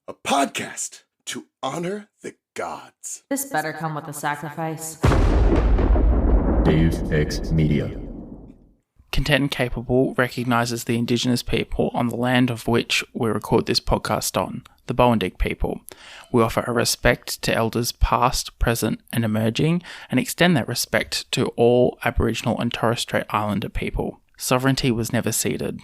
a podcast to honor the gods. This better come with a sacrifice. Deus Ex Media. Content and Capable recognises the Indigenous people on the land of which we record this podcast on, the Bowendig people. We offer a respect to elders past, present and emerging, and extend that respect to all Aboriginal and Torres Strait Islander people. Sovereignty was never ceded.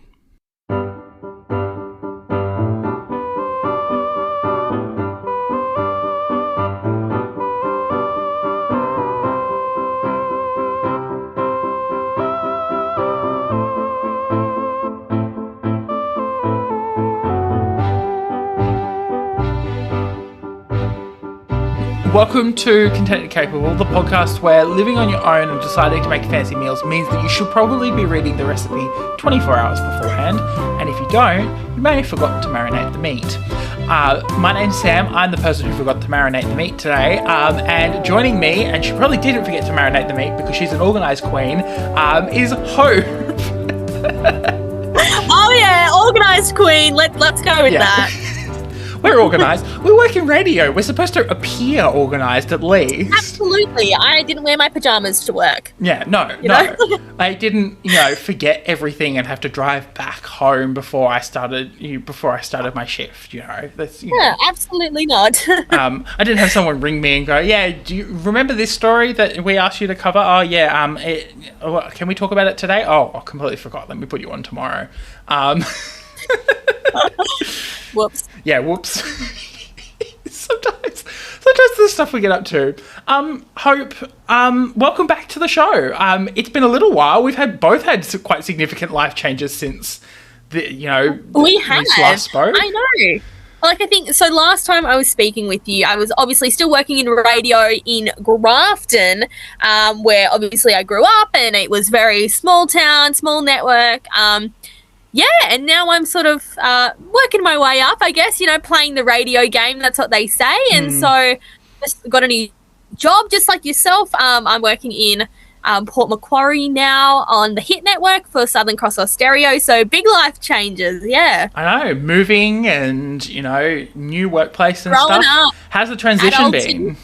Welcome to Content and Capable, the podcast where living on your own and deciding to make fancy meals means that you should probably be reading the recipe 24 hours beforehand, and if you don't, you may have forgotten to marinate the meat. My name's Sam, I'm the person who forgot to marinate the meat today, and joining me, and she probably didn't forget to marinate the meat because she's an organised queen, is Hope. Oh yeah, organised queen, let's go with that. We're organised. We work in radio. We're supposed to appear organised at least. Absolutely. I didn't wear my pajamas to work. Yeah, no. I didn't, forget everything and have to drive back home before I started my shift, Yeah, absolutely not. I didn't have someone ring me and go, yeah, do you remember this story that we asked you to cover? Oh, yeah, can we talk about it today? Oh, I completely forgot. Let me put you on tomorrow. Whoops. Yeah, whoops. Sometimes the stuff we get up to. Hope, welcome back to the show. It's been a little while. We've both had quite significant life changes since we last spoke. I know. I think, so last time I was speaking with you, I was obviously still working in radio in Grafton, where obviously I grew up, and it was very small town, small network. Yeah, and now I'm sort of working my way up, I guess, playing the radio game. That's what they say. And so just got a new job, just like yourself. I'm working in Port Macquarie now on the Hit Network for Southern Cross Stereo. So big life changes, yeah. I know, moving and, new workplace and Growing stuff. Up, how's the transition been?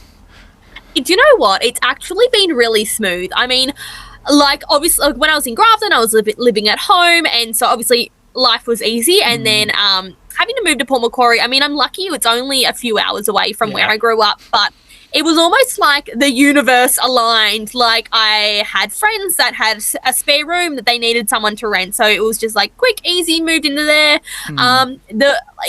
Do you know what? It's actually been really smooth. I mean, obviously, when I was in Grafton, I was living at home, and so obviously life was easy. And then having to move to Port Macquarie, I mean, I'm lucky it's only a few hours away from where I grew up, but it was almost like the universe aligned. Like, I had friends that had a spare room that they needed someone to rent, so it was just like quick, easy, moved into there.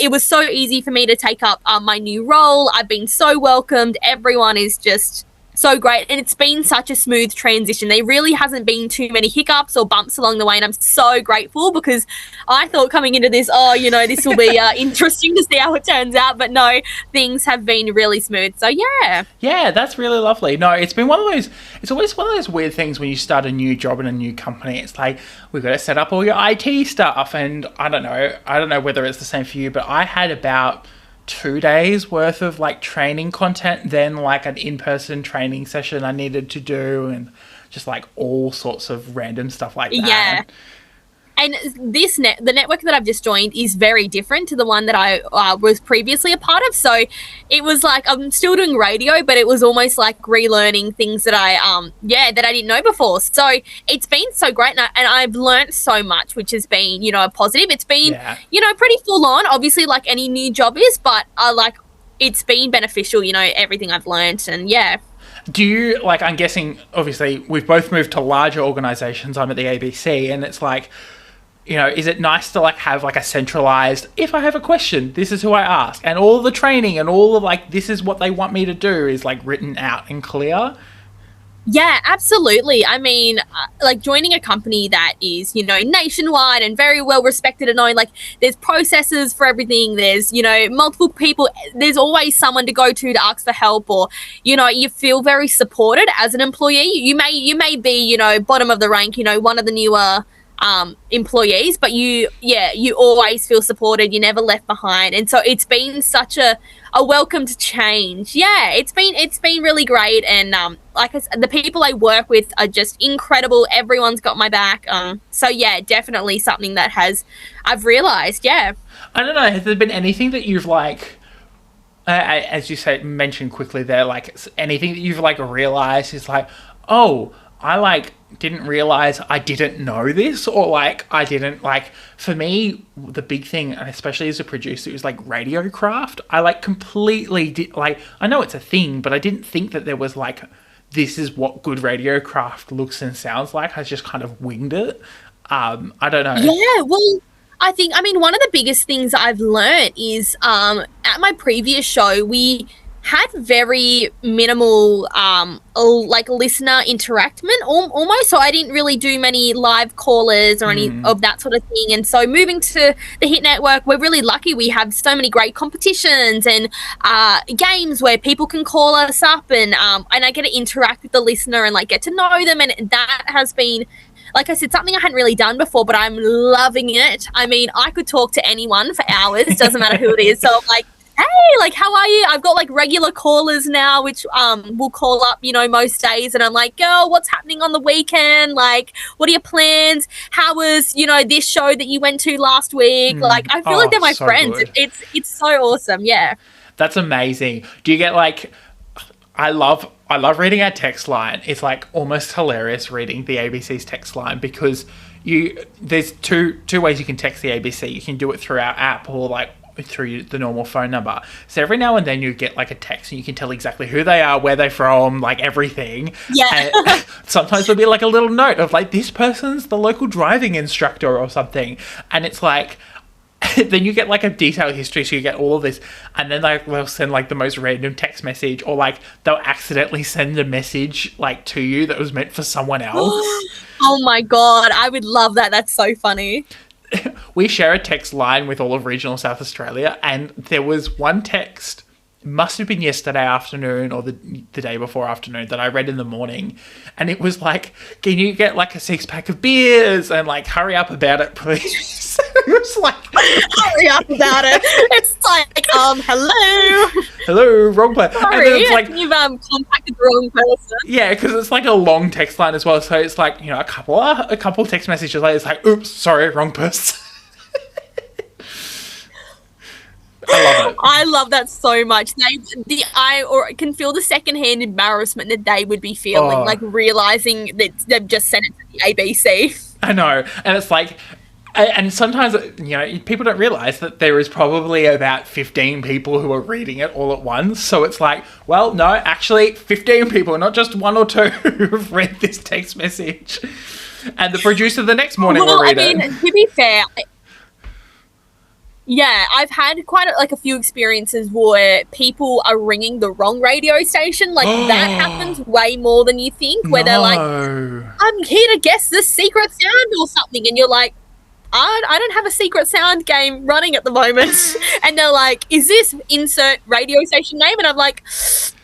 It was so easy for me to take up my new role. I've been so welcomed. Everyone is just so great, and it's been such a smooth transition. There really hasn't been too many hiccups or bumps along the way, and I'm so grateful, because I thought coming into this, this will be interesting to see how it turns out, but no, things have been really smooth. So yeah, that's really lovely. No, it's been it's always one of those weird things when you start a new job in a new company. It's like, we've got to set up all your IT stuff, and I don't know whether it's the same for you, but I had about 2 days worth of training content, then an in-person training session I needed to do, and just all sorts of random stuff like that. Yeah. And the network that I've just joined is very different to the one that I was previously a part of. So it was I'm still doing radio, but it was almost like relearning things that I didn't know before. So it's been so great, and I've learnt so much, which has been, a positive. It's been, pretty full on, obviously, like any new job is, but it's been beneficial, everything I've learnt, and yeah. Do you, I'm guessing, obviously, we've both moved to larger organisations. I'm at the ABC, and it's is it nice to have a centralized, if I have a question, this is who I ask, and all the training and all of this is what they want me to do is written out and clear? Yeah, absolutely. I mean, joining a company that is, nationwide and very well respected and known, there's processes for everything. There's, multiple people. There's always someone to go to ask for help, or, you feel very supported as an employee. You may be, bottom of the rank, one of the newer employees, but you always feel supported. You're never left behind, and so it's been such a welcomed change. Yeah, it's been really great, and like I said, the people I work with are just incredible. Everyone's got my back. So yeah, definitely something that I've realized. Yeah. I don't know. Has there been anything that you've as you say, mentioned quickly there, like anything that you've like realized is like, oh, I like didn't realize I didn't know this, or like I didn't like. For me, the big thing, and especially as a producer, is like radio craft. I like completely did like. I know it's a thing, but I didn't think that there was like, this is what good radio craft looks and sounds like. I just kind of winged it. I don't know. Yeah, well, I mean, one of the biggest things I've learned is at my previous show, we had very minimal like listener interaction almost, so I didn't really do many live callers or any of that sort of thing. And so moving to the Hit Network, we're really lucky. We have so many great competitions and games where people can call us up, and I get to interact with the listener and like get to know them, and that has been, like I said, something I hadn't really done before, but I'm loving it. I mean, I could talk to anyone for hours, doesn't matter who it is. So I'm like, hey, like, how are you? I've got like regular callers now, which will call up, you know, most days. And I'm like, girl, what's happening on the weekend? Like, what are your plans? How was, you know, this show that you went to last week? Like, I feel like they're my friends. Good. It's so awesome. Yeah. That's amazing. Do you get like, I love reading our text line. It's like almost hilarious reading the ABC's text line, because there's two ways you can text the ABC. You can do it through our app, or like through the normal phone number. So every now and then you get like a text and you can tell exactly who they are, where they're from, like everything. Yeah. And sometimes there'll be like a little note of like, this person's the local driving instructor or something. And it's like, then you get like a detailed history, so you get all of this, and then they'll send like the most random text message, or like they'll accidentally send a message like to you that was meant for someone else. Oh my God, I would love that. That's so funny. We share a text line with all of regional South Australia, and there was one text, must have been yesterday afternoon or the day before afternoon, that I read in the morning, and it was like, can you get like a 6-pack of beers and like hurry up about it, please? It was like, hurry up about it. It's like, hello, wrong place. Sorry, and then it's like, you've contacted the wrong person. Yeah, because it's like a long text line as well, so it's like, you know, a couple text messages later, it's like, oops, sorry, wrong person. I love it. I love that so much. I can feel the secondhand embarrassment that they would be feeling, like realizing that they've just sent it to the ABC. I know, and it's like, and sometimes, you know, people don't realize that there is probably about 15 people who are reading it all at once. So it's like, well, no, actually 15 people, not just one or two who've read this text message. And the producer the next morning will read it. To be fair, yeah, I've had quite a few experiences where people are ringing the wrong radio station. Like, that happens way more than you think, where they're like, I'm here to guess the secret sound or something. And you're like, I don't have a secret sound game running at the moment. And they're like, is this insert radio station name? And I'm like,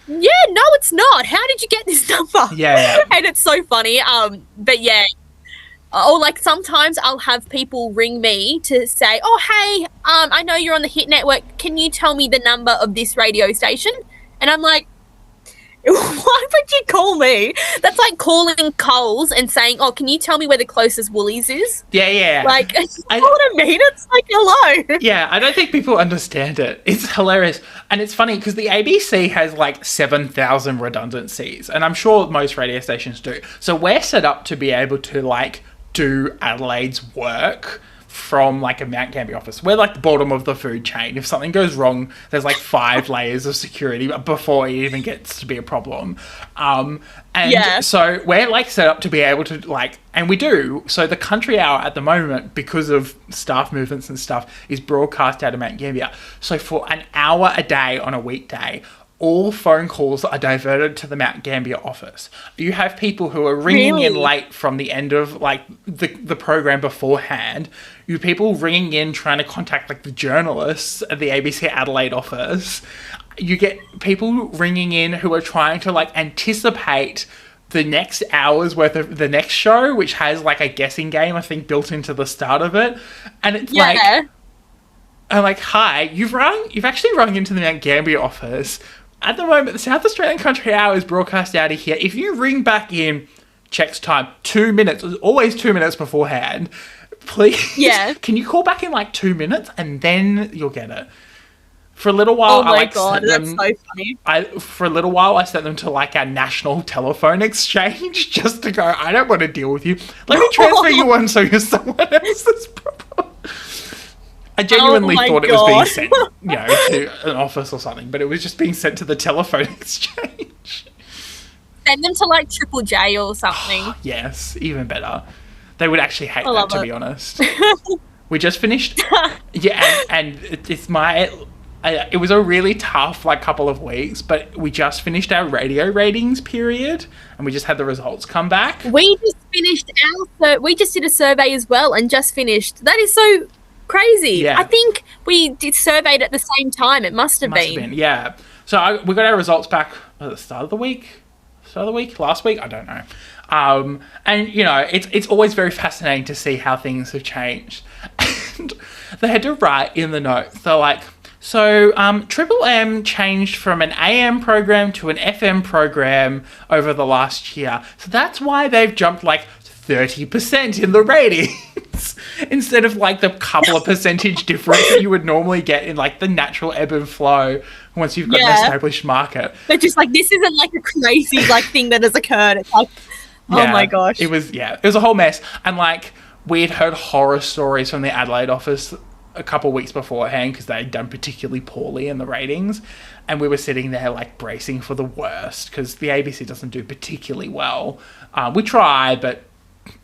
yeah, no, it's not. How did you get this number? Yeah. And it's so funny. But yeah. Or like sometimes I'll have people ring me to say, oh, hey, I know you're on the Hit Network. Can you tell me the number of this radio station? And I'm like, why would you call me? That's like calling Coles and saying, oh, can you tell me where the closest Woolies is? Yeah. Like, you know what I mean? It's like, hello. Yeah, I don't think people understand it. It's hilarious. And it's funny because the ABC has like 7,000 redundancies, and I'm sure most radio stations do. So we're set up to be able to like do Adelaide's work from like a Mount Gambier office. We're like the bottom of the food chain. If something goes wrong, there's like 5 layers of security before it even gets to be a problem. So we're like set up to be able to like, and we do. So the country hour at the moment, because of staff movements and stuff, is broadcast out of Mount Gambier. So for an hour a day on a weekday, all phone calls are diverted to the Mount Gambier office. You have people who are ringing in late from the end of like the program beforehand. You have people ringing in trying to contact like the journalists at the ABC Adelaide office. You get people ringing in who are trying to like anticipate the next hour's worth of the next show, which has like a guessing game, I think, built into the start of it. And it's like, I'm like, hi, you've actually rung into the Mount Gambier office. At the moment, the South Australian Country Hour is broadcast out of here. If you ring back in, checks time, 2 minutes, always 2 minutes beforehand, please, can you call back in like 2 minutes and then you'll get it? For a little while, Oh my god, that's so funny. For a little while, I sent them to like our national telephone exchange just to go, I don't want to deal with you. Let me transfer you on so you're someone else's problem. I genuinely thought it was being sent, to an office or something, but it was just being sent to the telephone exchange. Send them to like Triple J or something. Yes, even better. They would actually hate that, to be honest. We just finished. And it's my... It was a really tough couple of weeks, but we just finished our radio ratings period, and we just had the results come back. We just finished we just did a survey as well, and just finished. That is so crazy. Yeah. I think we did surveyed at the same time. It must have been. Yeah. So we got our results back at the start of the week. Last week, I don't know. And it's always very fascinating to see how things have changed. And they had to write in the notes. They're like, so Triple M changed from an AM program to an FM program over the last year. So that's why they've jumped 30% in the ratings instead of the couple of percentage difference that you would normally get in the natural ebb and flow once you've got an established market. They're just this isn't a crazy thing that has occurred. It's oh my gosh. It was a whole mess. And we had heard horror stories from the Adelaide office a couple of weeks beforehand because they had done particularly poorly in the ratings, and we were sitting there bracing for the worst because the ABC doesn't do particularly well. We try, but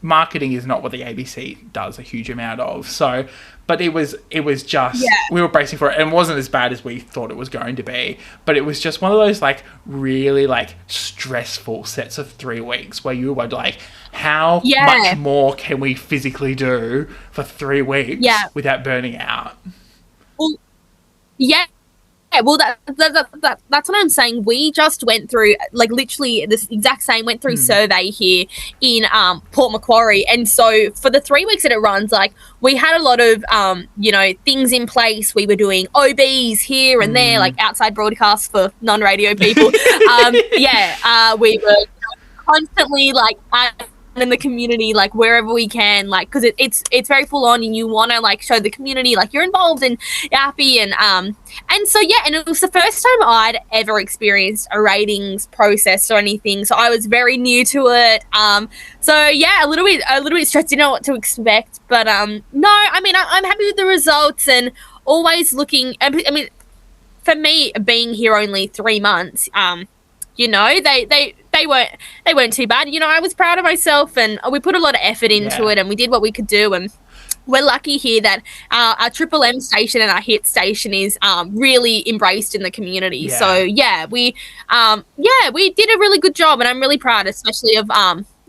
marketing is not what the ABC does a huge amount of. So, but it was just we were bracing for it, and it wasn't as bad as we thought it was going to be. But it was just one of those really stressful sets of 3 weeks where you were how much more can we physically do for 3 weeks without burning out? Well, well, that's what I'm saying. We just went through, literally this exact same, went through survey here in Port Macquarie. And so for the 3 weeks that it runs, we had a lot of, things in place. We were doing OBs here and there, outside broadcasts for non-radio people. We were constantly, in the community, wherever we can, because it's very full on, and you want to show the community you're involved and you're happy, and so and it was the first time I'd ever experienced a ratings process or anything, so I was very new to it. A little bit stressed, didn't know what to expect, but no, I'm happy with the results, and always looking. For me, being here only 3 months, they weren't too bad. I was proud of myself, and we put a lot of effort into it, and we did what we could do, and we're lucky here that our Triple M station and our hit station is really embraced in the community. Yeah. So we did a really good job, and I'm really proud, especially of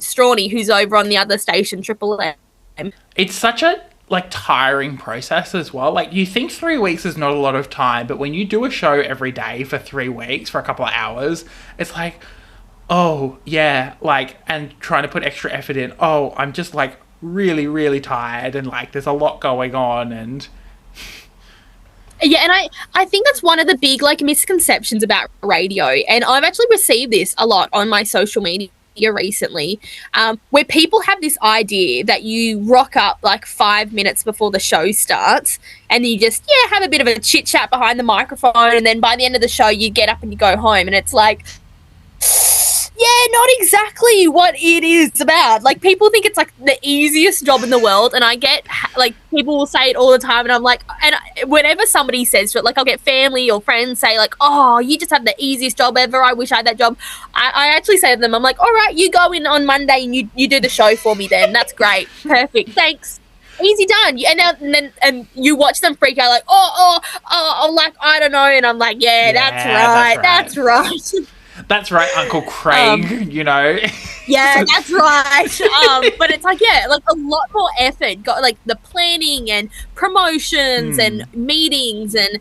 Strawny, who's over on the other station, Triple M. It's such a tiring process as well. You think 3 weeks is not a lot of time, but when you do a show every day for 3 weeks for a couple of hours, it's and trying to put extra effort in. Oh, I'm just really, really tired, and there's a lot going on, and and I think that's one of the big misconceptions about radio, and I've actually received this a lot on my social media recently, where people have this idea that you rock up 5 minutes before the show starts, and you just have a bit of a chit chat behind the microphone, and then by the end of the show you get up and you go home, and it's not exactly what it is about. People think it's the easiest job in the world, and I get people will say it all the time, and I'm and whenever somebody says it, I'll get family or friends say oh, you just have the easiest job ever, I wish I had that job. I actually say to them, I'm all right, you go in on Monday and you do the show for me then. That's great. Perfect. Thanks. Easy done. And you watch them freak out I don't know, and I'm that's right. That's right, Uncle Craig, Yeah, that's right. But it's a lot more effort. Got the planning and promotions and meetings, and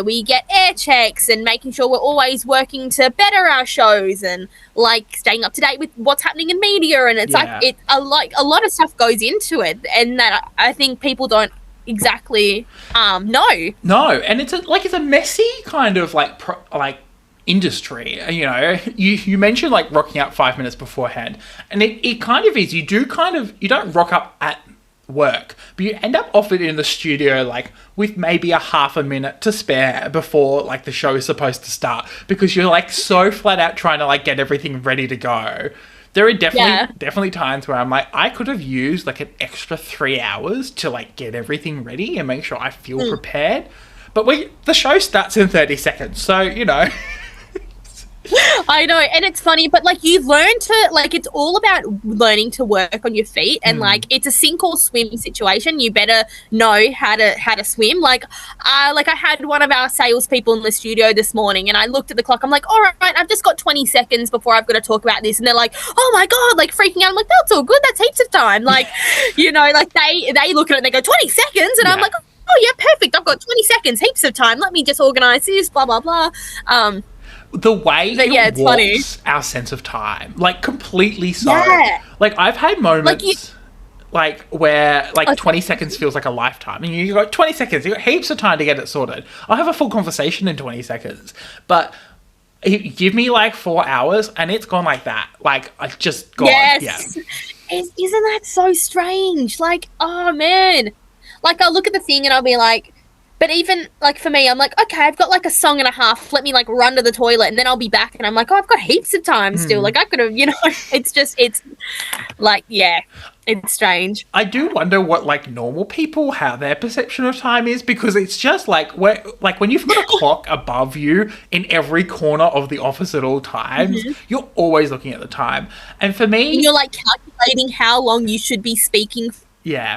we get air checks and making sure we're always working to better our shows, and staying up to date with what's happening in media, and it's a lot of stuff goes into it, and that I think people don't exactly know. No, and it's a messy kind of industry. You mentioned rocking up 5 minutes beforehand, and it kind of is. You don't rock up at work, but you end up often in the studio like with maybe a half a minute to spare before like the show is supposed to start, because you're like so flat out trying to like get everything ready to go. There are definitely times where I'm like, I could have used like an extra 3 hours to like get everything ready and make sure I feel prepared, but the show starts in 30 seconds, so you know. I know, and it's funny, but like you learn to like, it's all about learning to work on your feet, and like it's a sink or swim situation. You better know how to swim. Like I had one of our salespeople in the studio this morning, and I looked at the clock. I'm like, all right, I've just got 20 seconds before I've got to talk about this, and they're like, oh my god, like freaking out. I'm like, that's all good. That's heaps of time. Like, you know, like they look at it and they go 20 seconds, and I'm like, oh yeah, perfect. I've got 20 seconds, heaps of time. Let me just organize this, blah blah blah. The way it warps funny. Our sense of time, like completely so. Yeah. Like I've had moments like where like 20 seconds feels like a lifetime, and you got 20 seconds, you got heaps of time to get it sorted. I'll have a full conversation in 20 seconds, but give me like 4 hours and it's gone like that. Like I've just gone. Yes. Yeah. Isn't that so strange? Like, oh man, like I'll look at the thing and I'll be like, but even, like, for me, I'm like, okay, I've got, like, a song and a half. Let me, like, run to the toilet, and then I'll be back. And I'm like, oh, I've got heaps of time still. Like, I could have, you know, it's, like, yeah, it's strange. I do wonder what, like, normal people, how their perception of time is, because it's just, like, when you've got a clock above you in every corner of the office at all times, you're always looking at the time. And for me... And you're, like, calculating how long you should be speaking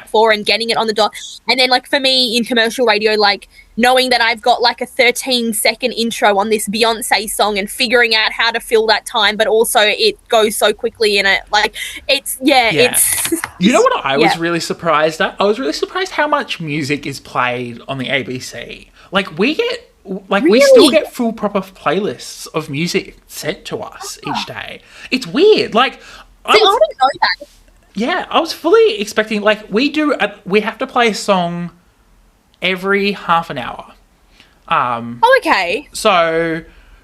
for and getting it on the dot. And then like for me in commercial radio, like knowing that I've got like a 13-second intro on this Beyonce song and figuring out how to fill that time, but also it goes so quickly in it. Like it's you know what I was really surprised at? I was really surprised how much music is played on the ABC. Like we still get full proper playlists of music sent to us each day. It's weird. Like I didn't know that. Yeah, I was fully expecting, like, we have to play a song every half an hour. Okay. So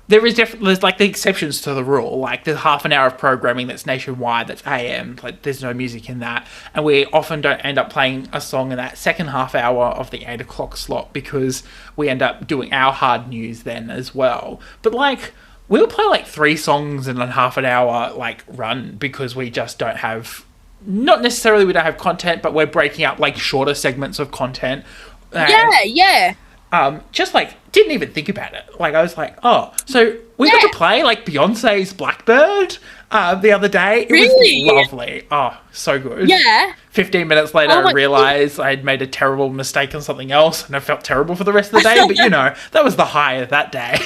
there's like the exceptions to the rule. Like there's half an hour of programming that's nationwide, that's AM, like there's no music in that. And we often don't end up playing a song in that second half hour of the 8 o'clock slot because we end up doing our hard news then as well. But like, we'll play like 3 songs in a half an hour like run because we just don't have... Not necessarily we don't have content, but we're breaking up like shorter segments of content. Yeah. Just like didn't even think about it. Like I was like, oh, so we got to play like Beyonce's Blackbird the other day. It was lovely. Oh, so good. Yeah. 15 minutes later, I realised I had made a terrible mistake on something else, and I felt terrible for the rest of the day. But you know, that was the high of that day.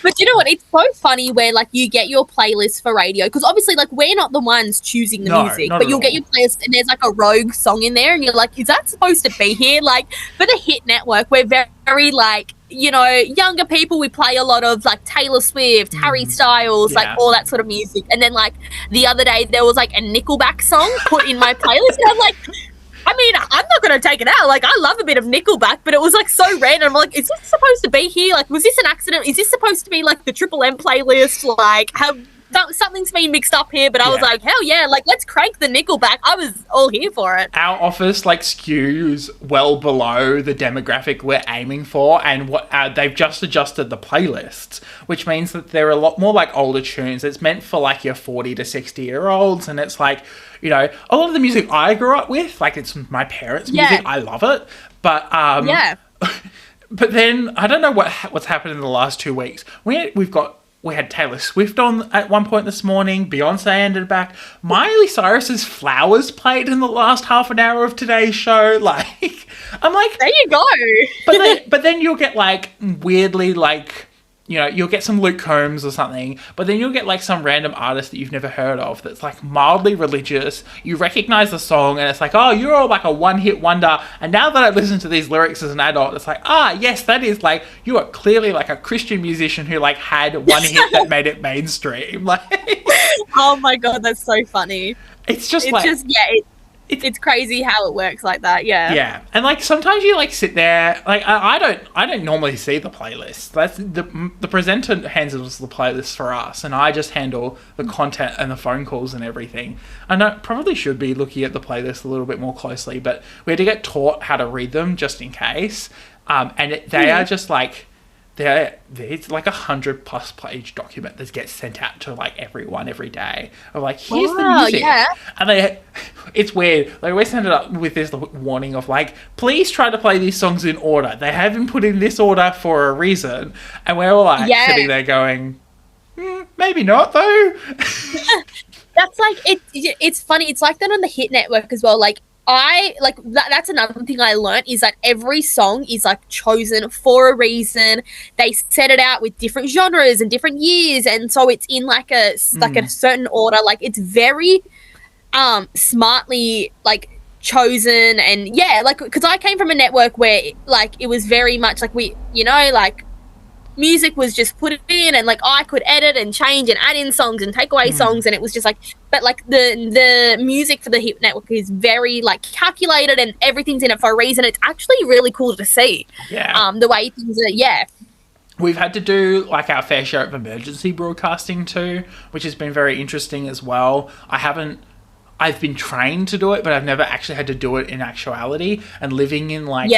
But you know what? It's so funny where, like, you get your playlist for radio. Because obviously, like, we're not the ones choosing the music. But you'll get your playlist and there's, like, a rogue song in there. And you're like, is that supposed to be here? Like, for the Hit Network, we're very, like, you know, younger people. We play a lot of, like, Taylor Swift, Harry Styles, like, all that sort of music. And then, like, the other day, there was, like, a Nickelback song put in my playlist. And I'm like... I mean, I'm not going to take it out. Like, I love a bit of Nickelback, but it was, like, so random. I'm like, is this supposed to be here? Like, was this an accident? Is this supposed to be, like, the Triple M playlist? Like, something's been mixed up here, but I was like, hell yeah, like, let's crank the Nickelback. I was all here for it. Our office, like, skews well below the demographic we're aiming for, and what they've just adjusted the playlists, which means that they're a lot more, like, older tunes. It's meant for, like, your 40 to 60-year-olds, and it's, like, you know, a lot of the music I grew up with, like, it's my parents' music. I love it. But, but then, I don't know what's happened in the last 2 weeks. We had Taylor Swift on at one point this morning. Beyonce ended back. Miley Cyrus's Flowers played in the last half an hour of today's show. Like, I'm like... There you go. but then you'll get, like, weirdly, like... You know, you'll get some Luke Combs or something, but then you'll get, like, some random artist that you've never heard of that's, like, mildly religious. You recognize the song, and it's like, oh, you're all, like, a one-hit wonder. And now that I listen to these lyrics as an adult, it's like, yes, that is, like, you are clearly, like, a Christian musician who, like, had one hit that made it mainstream. Like, oh, my God, that's so funny. It's just it's crazy how it works like that. Yeah. Yeah, and like sometimes you like sit there. Like I don't normally see the playlist. That's the presenter handles the playlist for us, and I just handle the content and the phone calls and everything. And I probably should be looking at the playlist a little bit more closely, but we had to get taught how to read them just in case. They are just like. It's like 100+ page document that gets sent out to like everyone every day. Of like, here's the music, and it's weird. They always send it up with this warning of like, please try to play these songs in order. They have been put in this order for a reason, and we're all like sitting there going, maybe not though. That's like it's funny. It's like that on the Hit Network as well. Like. That's another thing I learned is that every song is like chosen for a reason. They set it out with different genres and different years, and so it's in like a certain order. Like it's very smartly like chosen, and like because I came from a network where like it was very much like we like music was just put in, and like I could edit and change and add in songs and take away songs, and it was just like, but like the music for the Hit Network is very like calculated, and everything's in it for a reason. It's actually really cool to see. The way things are. We've had to do like our fair share of emergency broadcasting too, which has been very interesting as well. I've been trained to do it, but I've never actually had to do it in actuality. And living in like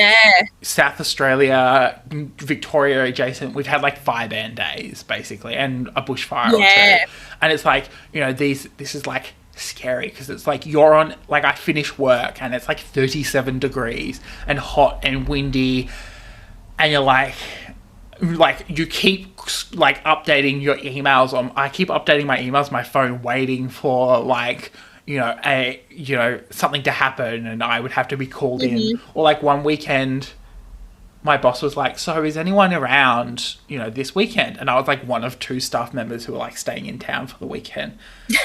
South Australia, Victoria adjacent, we've had like fire band days basically, and a bushfire or two. And it's like, this is like scary because it's like you're on, like I finish work and it's like 37 degrees and hot and windy, and you're like you keep like updating your emails I keep updating my emails on my phone, waiting for like something to happen, and I would have to be called in. Or like one weekend my boss was like, so is anyone around this weekend? And I was like one of 2 staff members who were like staying in town for the weekend.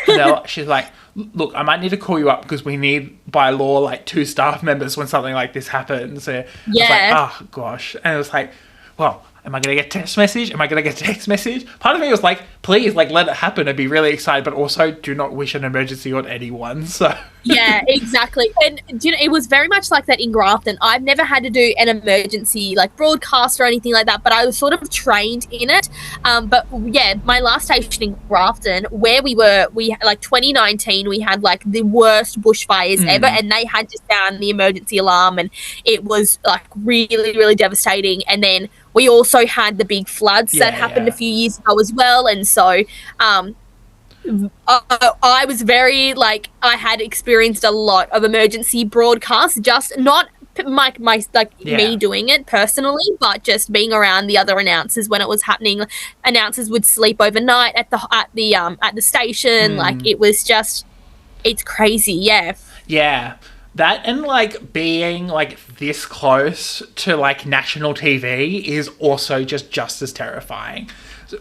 And she's like, look, I might need to call you up because we need by law like 2 staff members when something like this happens. And I was like, oh gosh. And it was like, well, am I going to get a text message? Am I going to get a text message? Part of me was like, please, like, let it happen. I'd be really excited, but also do not wish an emergency on anyone. So yeah, exactly. And it was very much like that in Grafton. I've never had to do an emergency like broadcast or anything like that, but I was sort of trained in it. But yeah, my last station in Grafton, where we like 2019, we had like the worst bushfires ever, and they had to sound the emergency alarm, and it was like really, really devastating. And then we also had the big floods that happened a few years ago as well. And so I was very, like, I had experienced a lot of emergency broadcasts, just not me doing it personally, but just being around the other announcers when it was happening. Announcers would sleep overnight at the station. Like, it was just, it's crazy. Yeah. That and, like, being, like, this close to, like, national TV is also just as terrifying.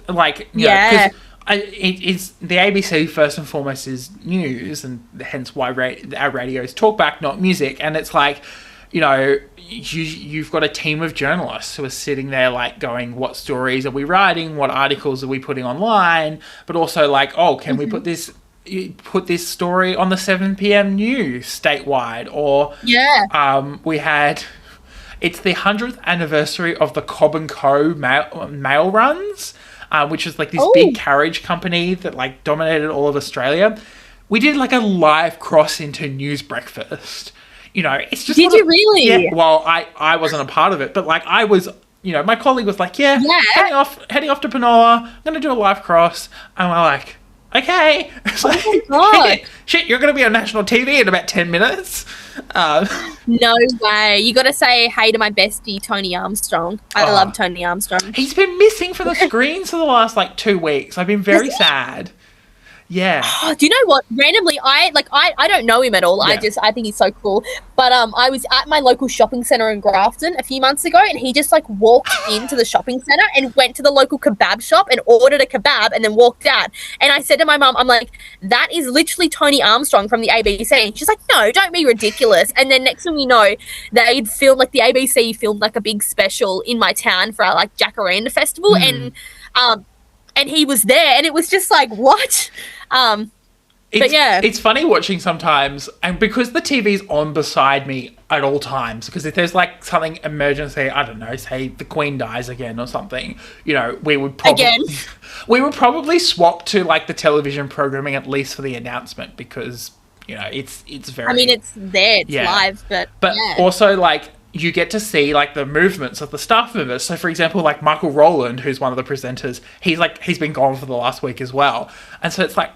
Like, because it's the ABC, first and foremost, is news, and hence why our radios talk back, not music. And it's like, you've got a team of journalists who are sitting there, like, going, what stories are we writing? What articles are we putting online? But also, like, oh, can we put this story on the 7 p.m. news statewide? Or it's the 100th anniversary of the Cobb & Co. mail runs, which is like this big carriage company that like dominated all of Australia. We did like a live cross into news breakfast. It's just... Did you really? Yeah, well, I wasn't a part of it, but like I was... my colleague was like, heading off to Penola, I'm going to do a live cross. And we're like, okay. Oh my God. Shit, you're going to be on national TV in about 10 minutes. No way. You got to say hey to my bestie, Tony Armstrong. I love Tony Armstrong. He's been missing from the screens for the last, like, 2 weeks. I've been very sad. Yeah. Oh, do you know what? Randomly, I don't know him at all. Yeah. I think he's so cool. But I was at my local shopping centre in Grafton a few months ago, and he just like walked into the shopping centre and went to the local kebab shop and ordered a kebab and then walked out. And I said to my mum, I'm like, that is literally Tony Armstrong from the ABC. And she's like, no, don't be ridiculous. And then next thing we know, they'd filmed, like, the ABC filmed like a big special in my town for our like Jacaranda festival, and he was there, and it was just like, what? But yeah. It's funny watching sometimes, and because the TV's on beside me at all times, because if there's like something emergency, I don't know, say the Queen dies again or something, you know, we would probably swap to like the television programming at least for the announcement, because, you know, it's very... I mean, it's there, it's live, but also, like, you get to see, like, the movements of the staff members. So, for example, like, Michael Rowland, who's one of the presenters, he's been gone for the last week as well. And so it's like,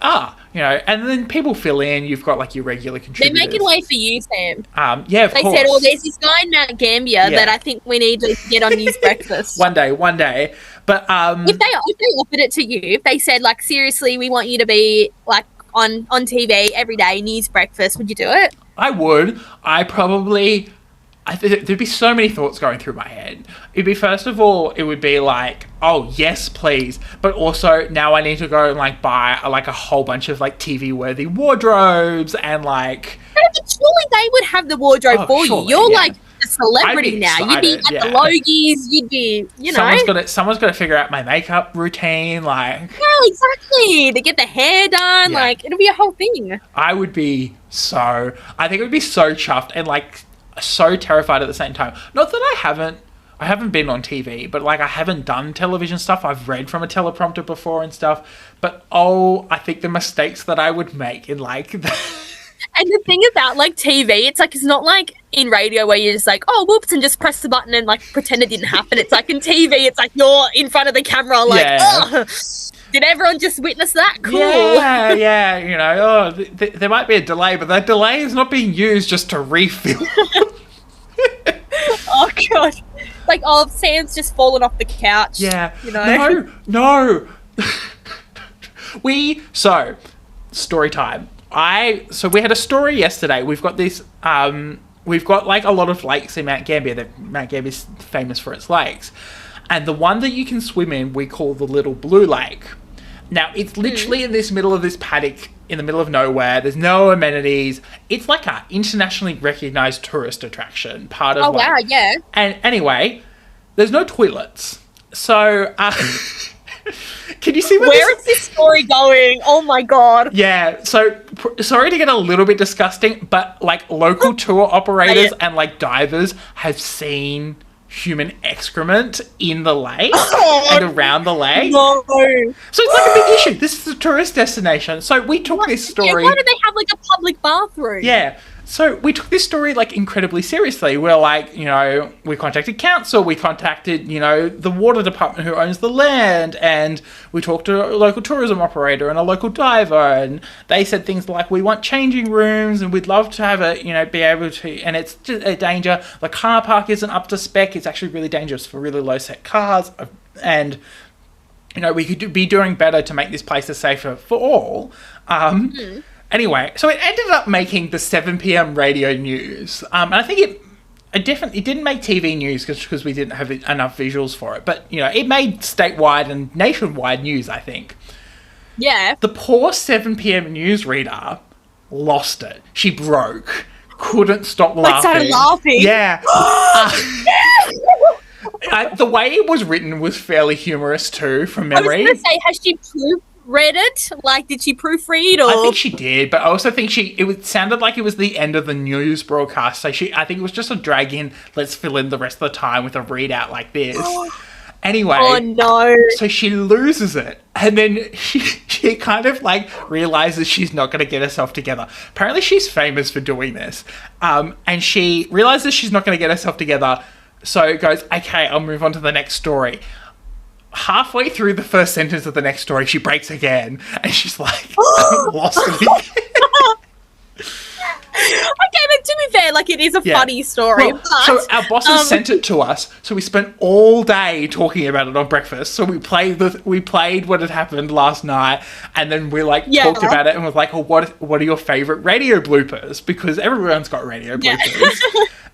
you know, and then people fill in. You've got, like, your regular contributors. They're making way for you, Sam. Yeah, of course. They said, there's this guy in Mount Gambier that I think we need to get on News Breakfast. One day. But, if they offered it to you, if they said, like, seriously, we want you to be, like, on TV every day, News Breakfast, would you do it? I would. There'd be so many thoughts going through my head. It'd be, first of all, it would be like, oh, yes, please. But also, now I need to go and, like, buy, like, a whole bunch of, like, TV-worthy wardrobes and, like... But surely they would have the wardrobe for you. You're, like, a celebrity now. You'd be at the Logies. You'd be, you know... Someone's got to figure out my makeup routine, like... Yeah, exactly. To get the hair done. Yeah. Like, it'll be a whole thing. I think it would be so chuffed and, like... so terrified at the same time. Not that I haven't been on TV, but like I haven't done television stuff. I've read from a teleprompter before and stuff, but I think the mistakes that I would make in like and the thing about like TV, it's like, it's not like in radio where you're just like, oh whoops, and just press the button and like pretend it didn't happen. It's like in TV, it's like you're in front of the camera, like, did everyone just witness that? Cool. Yeah, you know, there might be a delay, but that delay is not being used just to refill. Oh, God. Like, Sam's just fallen off the couch. Yeah. You know? No. Story time. So we had a story yesterday. We've got this, we've got, like, a lot of lakes in Mount Gambier. Mount Gambier is famous for its lakes. And the one that you can swim in, we call the Little Blue Lake. Now, it's literally in this middle of this paddock, in the middle of nowhere. There's no amenities. It's like a internationally recognised tourist attraction. Wow, yeah. And anyway, there's no toilets. So, can you see where is this story going? Oh my God. Yeah, so sorry to get a little bit disgusting, but like local tour operators and like divers have seen human excrement in the lake and around the lake. No. So it's like a big issue. This is a tourist destination. So we took this story. Why do they have like a public bathroom? Yeah. So we took this story like incredibly seriously. We're like, you know, we contacted council, we contacted, you know, the water department who owns the land, and we talked to a local tourism operator and a local diver, and they said things like, we want changing rooms and we'd love to have it, you know, be able to, and it's just a danger. The car park isn't up to spec. It's actually really dangerous for really low set cars, and you know, we could be doing better to make this place safer for all. Anyway, so it ended up making the 7 p.m. radio news. And I think it didn't make TV news because we didn't have enough visuals for it. But, you know, it made statewide and nationwide news, I think. Yeah. The poor 7 p.m. newsreader lost it. She broke. Couldn't stop laughing. Started laughing? Yeah. The way it was written was fairly humorous too, from memory. I was going to say, has she proofread it? Like, did she proofread? Or? I think she did, but I also think it sounded like it was the end of the news broadcast. So I think it was just a drag in, let's fill in the rest of the time with a readout like this. Anyway. Oh, no. So she loses it. And then she kind of, like, realizes she's not going to get herself together. Apparently she's famous for doing this. And she realizes she's not going to get herself together. So goes, okay, I'll move on to the next story. Halfway through the first sentence of the next story, she breaks again. And she's like, I'm lost it again. Okay, but to be fair, like, it is a funny story. Well, so our bosses sent it to us, so we spent all day talking about it on breakfast. So we played what had happened last night, and then we talked about it and was like, oh, what are your favourite radio bloopers? Because everyone's got radio bloopers.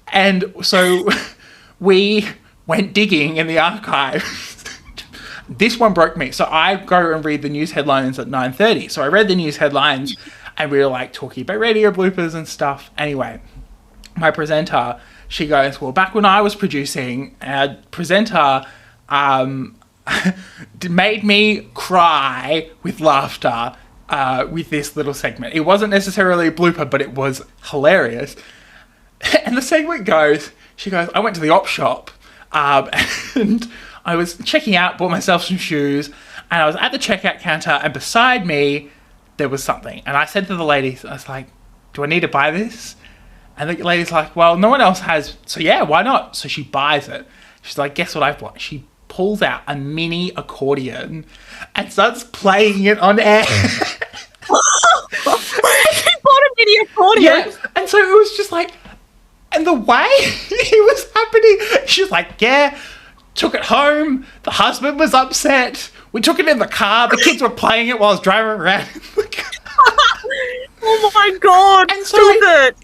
And so we went digging in the archives. This one broke me. So I go and read the news headlines at 9:30. So I read the news headlines, and we were like talking about radio bloopers and stuff. Anyway, my presenter, she goes, well, back when I was producing, our presenter made me cry with laughter with this little segment. It wasn't necessarily a blooper, but it was hilarious. And the segment goes, she goes, I went to the op shop and I was checking out, bought myself some shoes, and I was at the checkout counter, and beside me, there was something. And I said to the lady, I was like, do I need to buy this? And the lady's like, well, no one else has, so yeah, why not? So she buys it. She's like, guess what I've bought? She pulls out a mini accordion and starts playing it on air. She bought a mini accordion. Yeah. And so it was just like, and the way it was happening, she was like, yeah, took it home. The husband was upset. We took it in the car. The kids were playing it while I was driving around. Oh my God. And so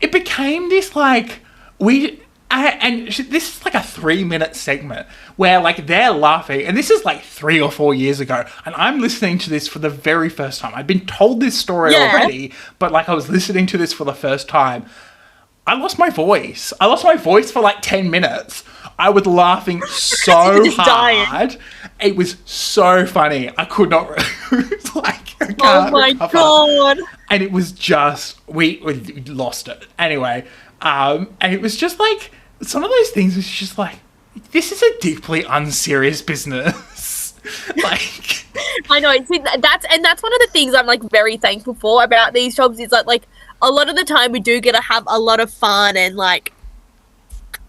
it became this like, this is like a 3-minute segment where like they're laughing, and this is like 3 or 4 years ago, and I'm listening to this for the very first time. I'd been told this story already, but like I was listening to this for the first time. I lost my voice. I lost my voice for like 10 minutes. I was laughing so hard. It was so funny. I could not. It was like, I can't oh my recover. God. And it was just, we lost it. Anyway, and it was just like, some of those things was just like, this is a deeply unserious business. Like, I know. See, that's one of the things I'm like very thankful for about these jobs is that like a lot of the time we do get to have a lot of fun, and like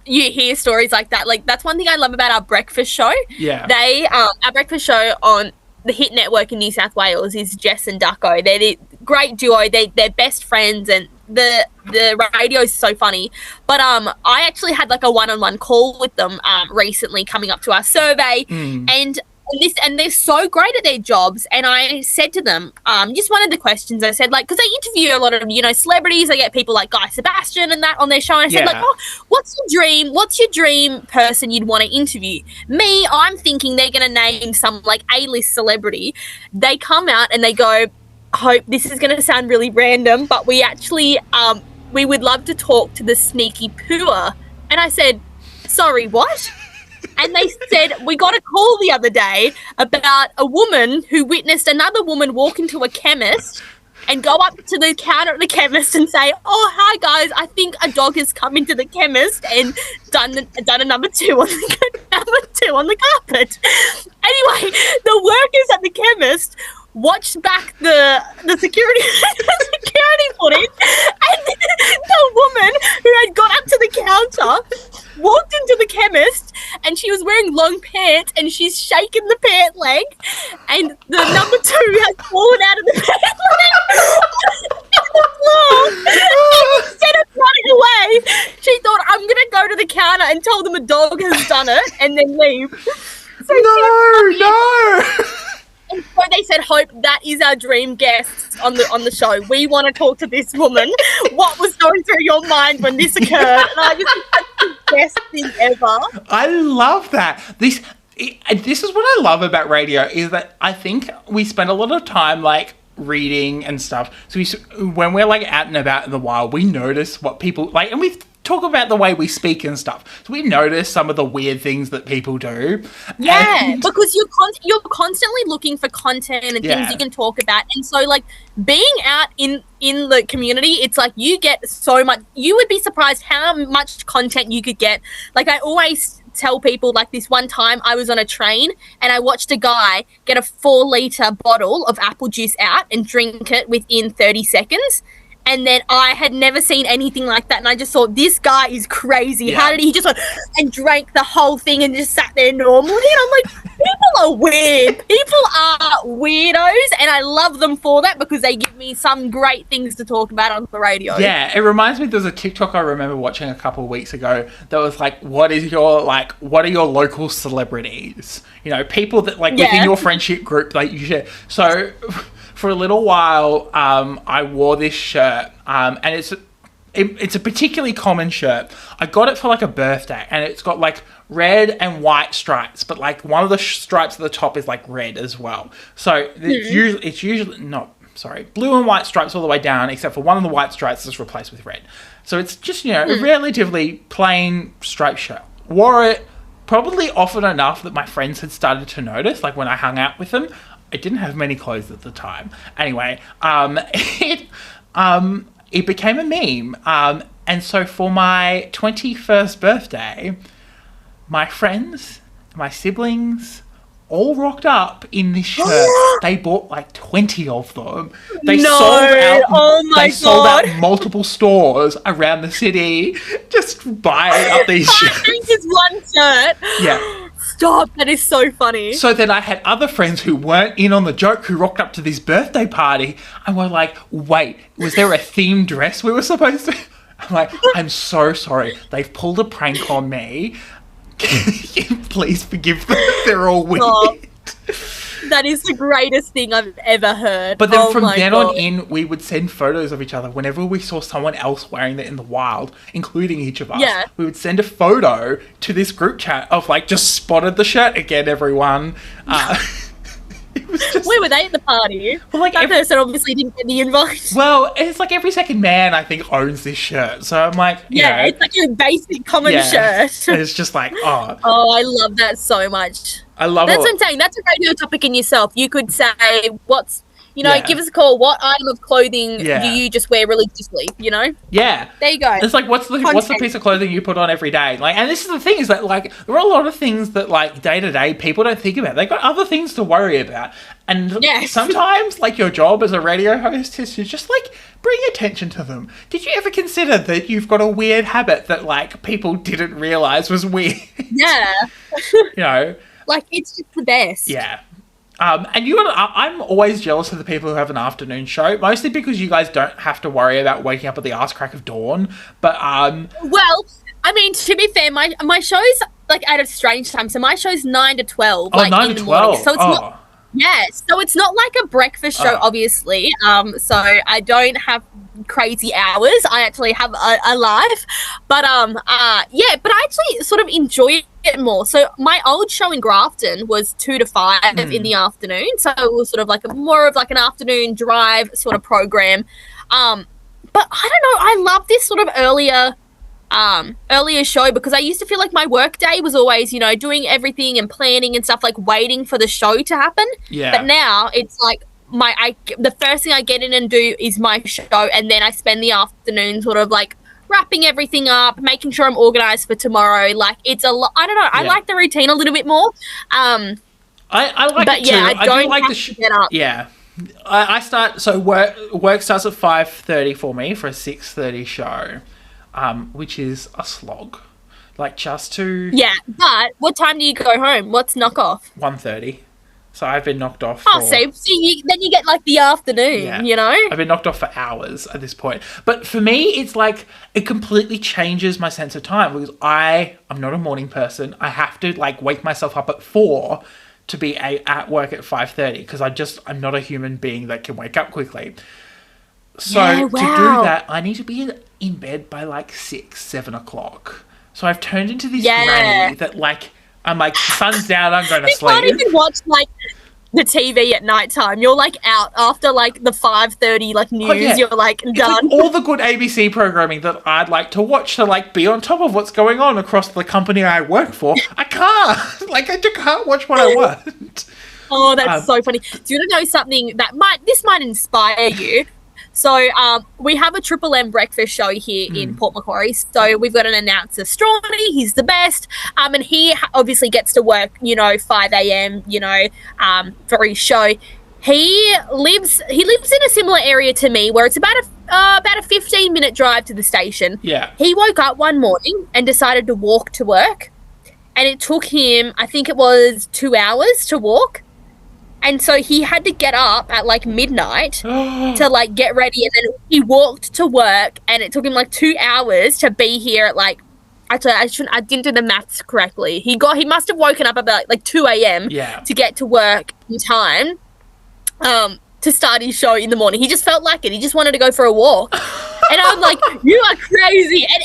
you hear stories like that. Like that's one thing I love about our breakfast show. Yeah. They our breakfast show on the Hit Network in New South Wales is Jess and Ducko. They're the great duo. They're best friends, and the radio is so funny. But I actually had like a one-on-one call with them recently coming up to our survey, and they're so great at their jobs. And I said to them, just one of the questions I said, like, because they interview a lot of, celebrities. They get people like Guy Sebastian and that on their show. And I said, like, oh, what's your dream person you'd want to interview? Me, I'm thinking they're going to name some like A-list celebrity. They come out and they go, Hope, this is going to sound really random, but we actually, we would love to talk to the sneaky pooer. And I said, sorry, what? And they said, we got a call the other day about a woman who witnessed another woman walk into a chemist and go up to the counter at the chemist and say, oh, hi, guys, I think a dog has come into the chemist and done a number two on the carpet. Anyway, the workers at the chemist watched back the security footage, and the woman who had got up to the counter walked into the chemist, and she was wearing long pants, and she's shaking the pant leg, and the number two has fallen out of the pant leg on the floor. And instead of running away, she thought, I'm gonna go to the counter and tell them a dog has done it, and then leave. So no. And so they said, Hope, that is our dream guest on the show. We want to talk to this woman. What was going through your mind when this occurred? And I just think the best thing ever. I love that. This is what I love about radio, is that I think we spend a lot of time like reading and stuff. So when we're like out and about in the wild, we notice what people like, and we talk about the way we speak and stuff. So we notice some of the weird things that people do. Yeah, because you're constantly looking for content and things you can talk about. And so like being out in the community, it's like you get so much. You would be surprised how much content you could get. Like I always tell people, like this one time I was on a train and I watched a guy get a 4-liter bottle of apple juice out and drink it within 30 seconds. And then I had never seen anything like that. And I just thought, this guy is crazy. Yeah. How did he just and drank the whole thing and just sat there normally? And I'm like, people are weird. People are weirdos. And I love them for that because they give me some great things to talk about on the radio. Yeah, it reminds me, there's a TikTok I remember watching a couple of weeks ago that was like, what are your local celebrities? People that like within your friendship group, like you share. So for a little while, I wore this shirt, and it's a particularly common shirt. I got it for like a birthday, and it's got like red and white stripes, but like one of the stripes at the top is like red as well. So it's usually blue and white stripes all the way down, except for one of the white stripes is replaced with red. So it's just a relatively plain striped shirt. Wore it probably often enough that my friends had started to notice, like when I hung out with them. I didn't have many clothes at the time. Anyway, it became a meme. And so for my 21st birthday, my friends, my siblings, all rocked up in this shirt. They bought like 20 of them. They sold out multiple stores around the city just buying up these shirts. Just one shirt. Yeah. Stop, that is so funny. So then I had other friends who weren't in on the joke who rocked up to this birthday party and were like, wait, was there a themed dress we were supposed to... I'm like, I'm so sorry. They've pulled a prank on me. Please forgive them. They're all weird. Oh, that is the greatest thing I've ever heard. But then from then on in, we would send photos of each other whenever we saw someone else wearing that in the wild, including each of us. Yeah. We would send a photo to this group chat of like, just spotted the shirt again, everyone. It was just... Where were they at the party? Well, like that person obviously didn't get the invite. Well, it's like every second man, I think, owns this shirt. So I'm like, yeah, it's like a basic common shirt. And it's just like, oh. Oh, I love that so much. I love That's what I'm saying. That's a radio topic in yourself. You could say, give us a call. What item of clothing do you just wear religiously, Yeah. There you go. It's like, what's the piece of clothing you put on every day? Like, and this is the thing is that, like, there are a lot of things that, like, day to day people don't think about. They've got other things to worry about. And sometimes, like, your job as a radio host is to just, like, bring attention to them. Did you ever consider that you've got a weird habit that, like, people didn't realise was weird? Yeah. Like, it's just the best. Yeah. And I'm always jealous of the people who have an afternoon show, mostly because you guys don't have to worry about waking up at the arse crack of dawn. But well, I mean, to be fair, my show's like at a strange time. So my show's 9 to 12. Oh, like 9 to 12. So it's not. Yeah, so it's not like a breakfast show, obviously. So I don't have crazy hours. I actually have a life, but but I actually sort of enjoy it more. So my old show in Grafton was 2 to 5 in the afternoon. So it was sort of like more of like an afternoon drive sort of program. But I don't know. I love this sort of earlier show because I used to feel like my work day was always, doing everything and planning and stuff, like waiting for the show to happen. Yeah. But now it's like the first thing I get in and do is my show, and then I spend the afternoon sort of like wrapping everything up, making sure I'm organized for tomorrow. Like it's a lot. I don't know. I like the routine a little bit more. I like it too. I don't like have to get up. Yeah. I start, so work starts at 5:30 for me for a 6:30 show. Which is a slog. Like, just to... Yeah, but what time do you go home? What's knock off? 1:30. So I've been knocked off then you get, like, the afternoon, I've been knocked off for hours at this point. But for me, it's like, it completely changes my sense of time because I'm not a morning person. I have to, like, wake myself up at 4 to be at work at 5:30 because I'm not a human being that can wake up quickly. So to do that, I need to be in bed by like 6-7 o'clock. So I've turned into this granny that like I'm like, sun's down, I'm going to sleep. You can't even watch like the TV at night time. You're like out after like the 5:30 like news. You're like done. Like all the good ABC programming that I'd like to watch to like be on top of what's going on across the company I work for. I can't. Like I just can't watch what I want. Oh, that's so funny. Do you want to know something that might inspire you? So we have a Triple M breakfast show here in Port Macquarie. So we've got an announcer, Strawny. He's the best. And he obviously gets to work, 5 a.m., for his show. He lives in a similar area to me where it's about a 15-minute drive to the station. Yeah. He woke up one morning and decided to walk to work. And it took him, I think it was 2 hours to walk. And so he had to get up at like midnight to like get ready, and then he walked to work, and it took him like 2 hours to be here at like. Actually, I didn't do the maths correctly. He must have woken up about like 2 a.m. To get to work in time, to start his show in the morning. He just felt like it. He just wanted to go for a walk. And I'm like, you are crazy. And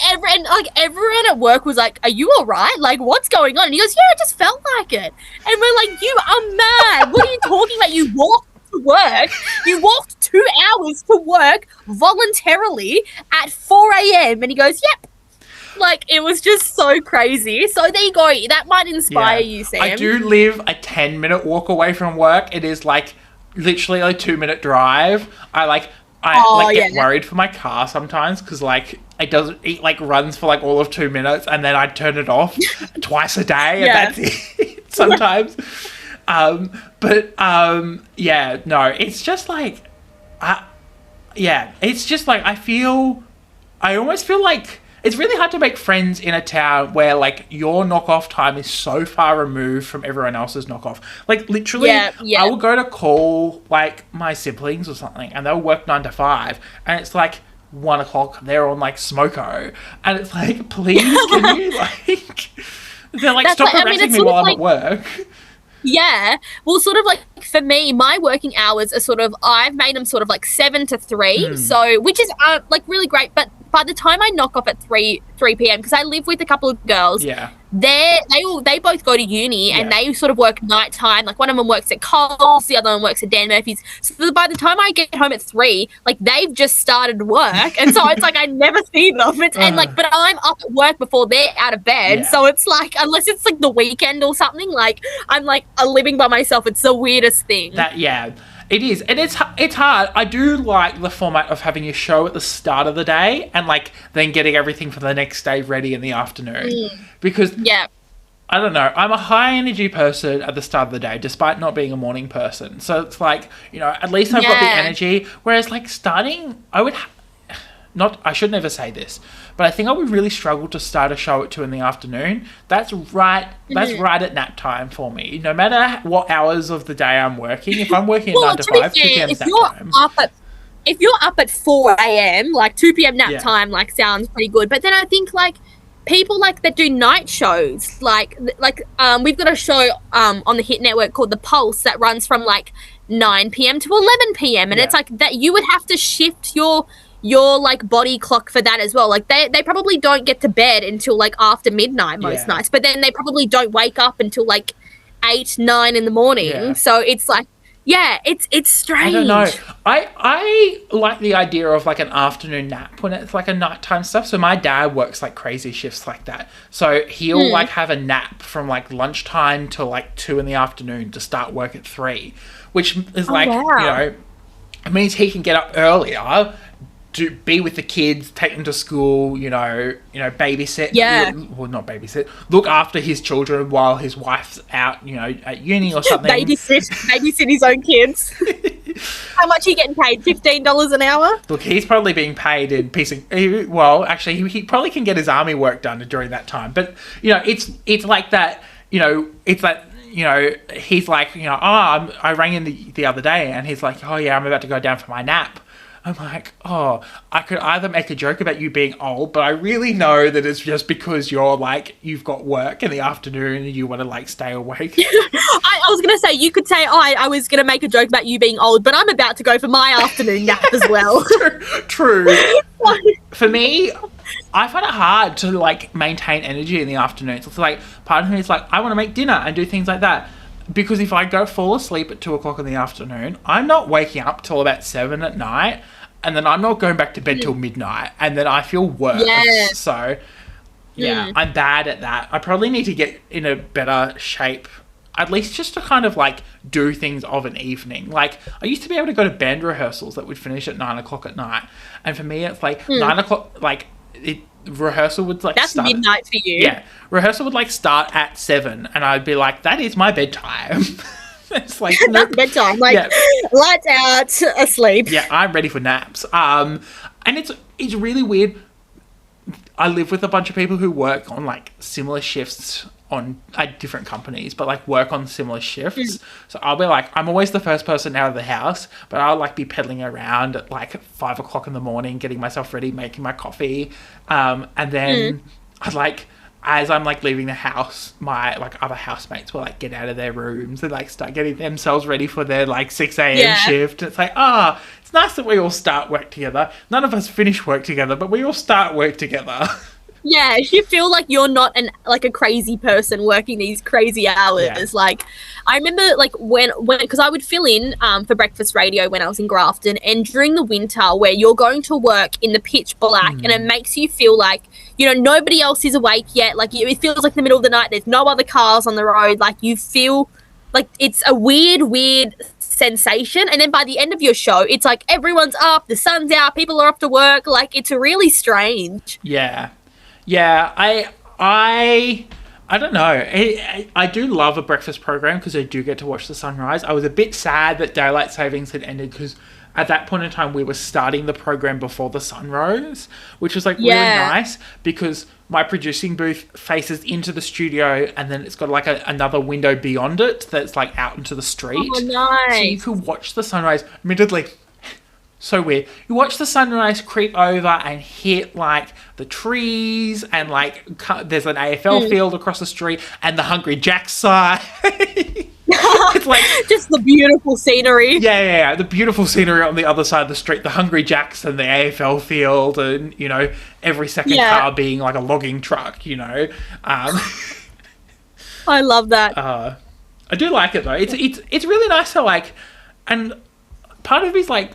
everyone at work was like, are you all right? Like, what's going on? And he goes, yeah, I just felt like it. And we're like, you are mad. What are you talking about? You walked to work. You walked 2 hours to work voluntarily at 4 a.m. And he goes, yep. Like, it was just so crazy. So there you go. That might inspire you, Sam. I do live a 10-minute walk away from work. It is like literally a 2-minute drive. I get worried for my car sometimes because like it like runs for like all of 2 minutes and then I turn it off twice a day and that's it sometimes. It's just like I almost feel like it's really hard to make friends in a town where like your knockoff time is so far removed from everyone else's knockoff. Like literally, I will go to call like my siblings or something, and they'll work 9 to 5, and it's like 1 o'clock. They're on like smoko, and it's like, please, can you like? They're like, stop harassing me while I'm at work. Yeah. Well, sort of like for me, my working hours are sort of, I've made them sort of like 7 to 3. So, which is like really great. But by the time I knock off at 3 p.m, because I live with a couple of girls, they both go to uni and they sort of work nighttime. Like one of them works at Coles, the other one works at Dan Murphy's. So by the time I get home at 3, like they've just started work, and so it's like I never see them. And like, but I'm up at work before they're out of bed. So it's like, unless it's like the weekend or something, like I'm like living by myself. It's the weirdest thing. It is, and it's hard. I do like the format of having your show at the start of the day and like then getting everything for the next day ready in the afternoon. Because I don't know, I'm a high energy person at the start of the day, despite not being a morning person. So it's like, you know, at least I've got the energy. Whereas like starting, I should never say this, but I think I would really struggle to start a show at 2 in the afternoon. That's right at nap time for me. No matter what hours of the day I'm working, if I'm working at 9 to 5, 2 p.m. is nap time. If you're up at 4 a.m, like 2 p.m. nap time, like sounds pretty good. But then I think like people like that do night shows, like we've got a show on the Hit Network called The Pulse that runs from like 9 p.m. to 11 p.m. and it's like that you would have to shift your like body clock for that as well. Like they probably don't get to bed until like after midnight most nights, but then they probably don't wake up until like 8, 9 in the morning. So it's like, it's strange. I don't know. I like the idea of like an afternoon nap when it's like a nighttime stuff. So my dad works like crazy shifts like that. So he'll like have a nap from like lunchtime till like 2 in the afternoon to start work at 3, which is like, you know, it means he can get up earlier to be with the kids, take them to school, you know, babysit. Not babysit. Look after his children while his wife's out, you know, at uni or something. babysit his own kids. How much are you getting paid? $15 an hour? Look, he's probably being paid in he probably can get his army work done during that time. But, you know, it's like that, you know, it's like, you know, he's like, you know, I rang in the other day and he's like, oh yeah, I'm about to go down for my nap. I'm like, I could either make a joke about you being old, but I really know that it's just because you're like, you've got work in the afternoon and you want to like stay awake. I was going to say, you could say, I was going to make a joke about you being old, but I'm about to go for my afternoon nap as well. True. For me, I find it hard to like maintain energy in the afternoons. It's like, part of me is like, I want to make dinner and do things like that. Because if I fall asleep at 2 o'clock in the afternoon, I'm not waking up till about 7 at night, and then I'm not going back to bed till midnight, and then I feel worse. So, I'm bad at that. I probably need to get in a better shape, at least just to kind of like do things of an evening. Like I used to be able to go to band rehearsals that would finish at 9 o'clock at night, and for me, it's like 9 o'clock. Like rehearsal would like that's start midnight for you. Yeah, rehearsal would like start at 7, and I'd be like, that is my bedtime. It's like that's bedtime. Like lights out, asleep. Yeah, I'm ready for naps. And it's really weird. I live with a bunch of people who work on like similar shifts at different companies, but like work on similar shifts. So I'll be like, I'm always the first person out of the house, but I'll like be pedaling around at like 5 o'clock in the morning, getting myself ready, making my coffee. And then I like, as I'm like leaving the house, my like other housemates will like get out of their rooms and like start getting themselves ready for their like 6 a.m. shift. It's like, it's nice that we all start work together. None of us finish work together, but we all start work together. Yeah, you feel like you're not a crazy person working these crazy hours. Yeah. Like, I remember like when because I would fill in for breakfast radio when I was in Grafton, and during the winter where you're going to work in the pitch black and it makes you feel like, you know, nobody else is awake yet. Like it feels like the middle of the night. There's no other cars on the road. Like you feel like it's a weird sensation, and then by the end of your show it's like everyone's up, the sun's out, people are off to work. Like, it's really strange. Yeah. I don't know. I do love a breakfast program because I do get to watch the sunrise. I was a bit sad that daylight savings had ended because at that point in time we were starting the program before the sun rose, which was like really nice because my producing booth faces into the studio and then it's got like another window beyond it that's like out into the street. Oh, nice. So you could watch the sunrise. Admittedly, so weird. You watch the sunrise creep over and hit like the trees and like there's an AFL field across the street and the Hungry Jack's side. It's like just the beautiful scenery. Yeah. The beautiful scenery on the other side of the street, the Hungry Jacks and the AFL field, and you know, every second car being like a logging truck. You know, I love that. I do like it though. It's really nice to like, and part of me is like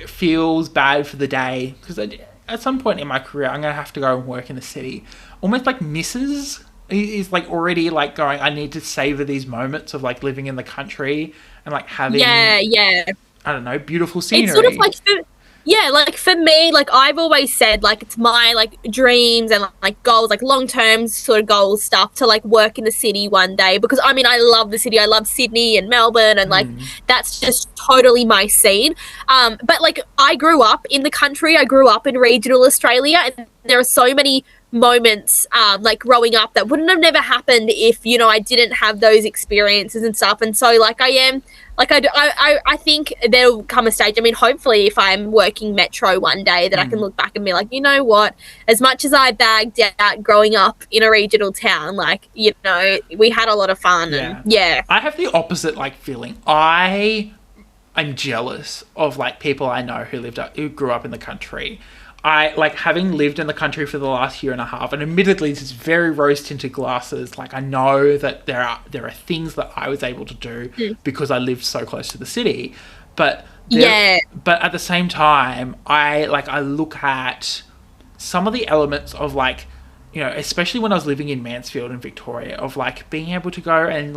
feels bad for the day because at some point in my career I'm gonna have to go and work in the city. Almost like misses. He's like already like going, I need to savor these moments of like living in the country and like having I don't know, beautiful scenery. It's sort of like like for me, like I've always said, like it's my like dreams and like goals, like long-term sort of goals stuff to like work in the city one day, because I mean I love the city. I love Sydney and Melbourne and like that's just totally my scene. But like I grew up in the country. I grew up in regional Australia, and there are so many moments like growing up that wouldn't have never happened if, you know, I didn't have those experiences and stuff. And so like I think there'll come a stage, I mean hopefully if I'm working metro one day, that I can look back and be like, you know what, as much as I bagged out growing up in a regional town, like, you know, we had a lot of fun. I have the opposite like feeling. I'm jealous of like people I know who grew up in the country. I like, having lived in the country for the last year and a half, and admittedly this is very rose-tinted glasses, like I know that there are things that I was able to do because I lived so close to the city, but but at the same time I look at some of the elements of like, you know, especially when I was living in Mansfield in Victoria, of like being able to go and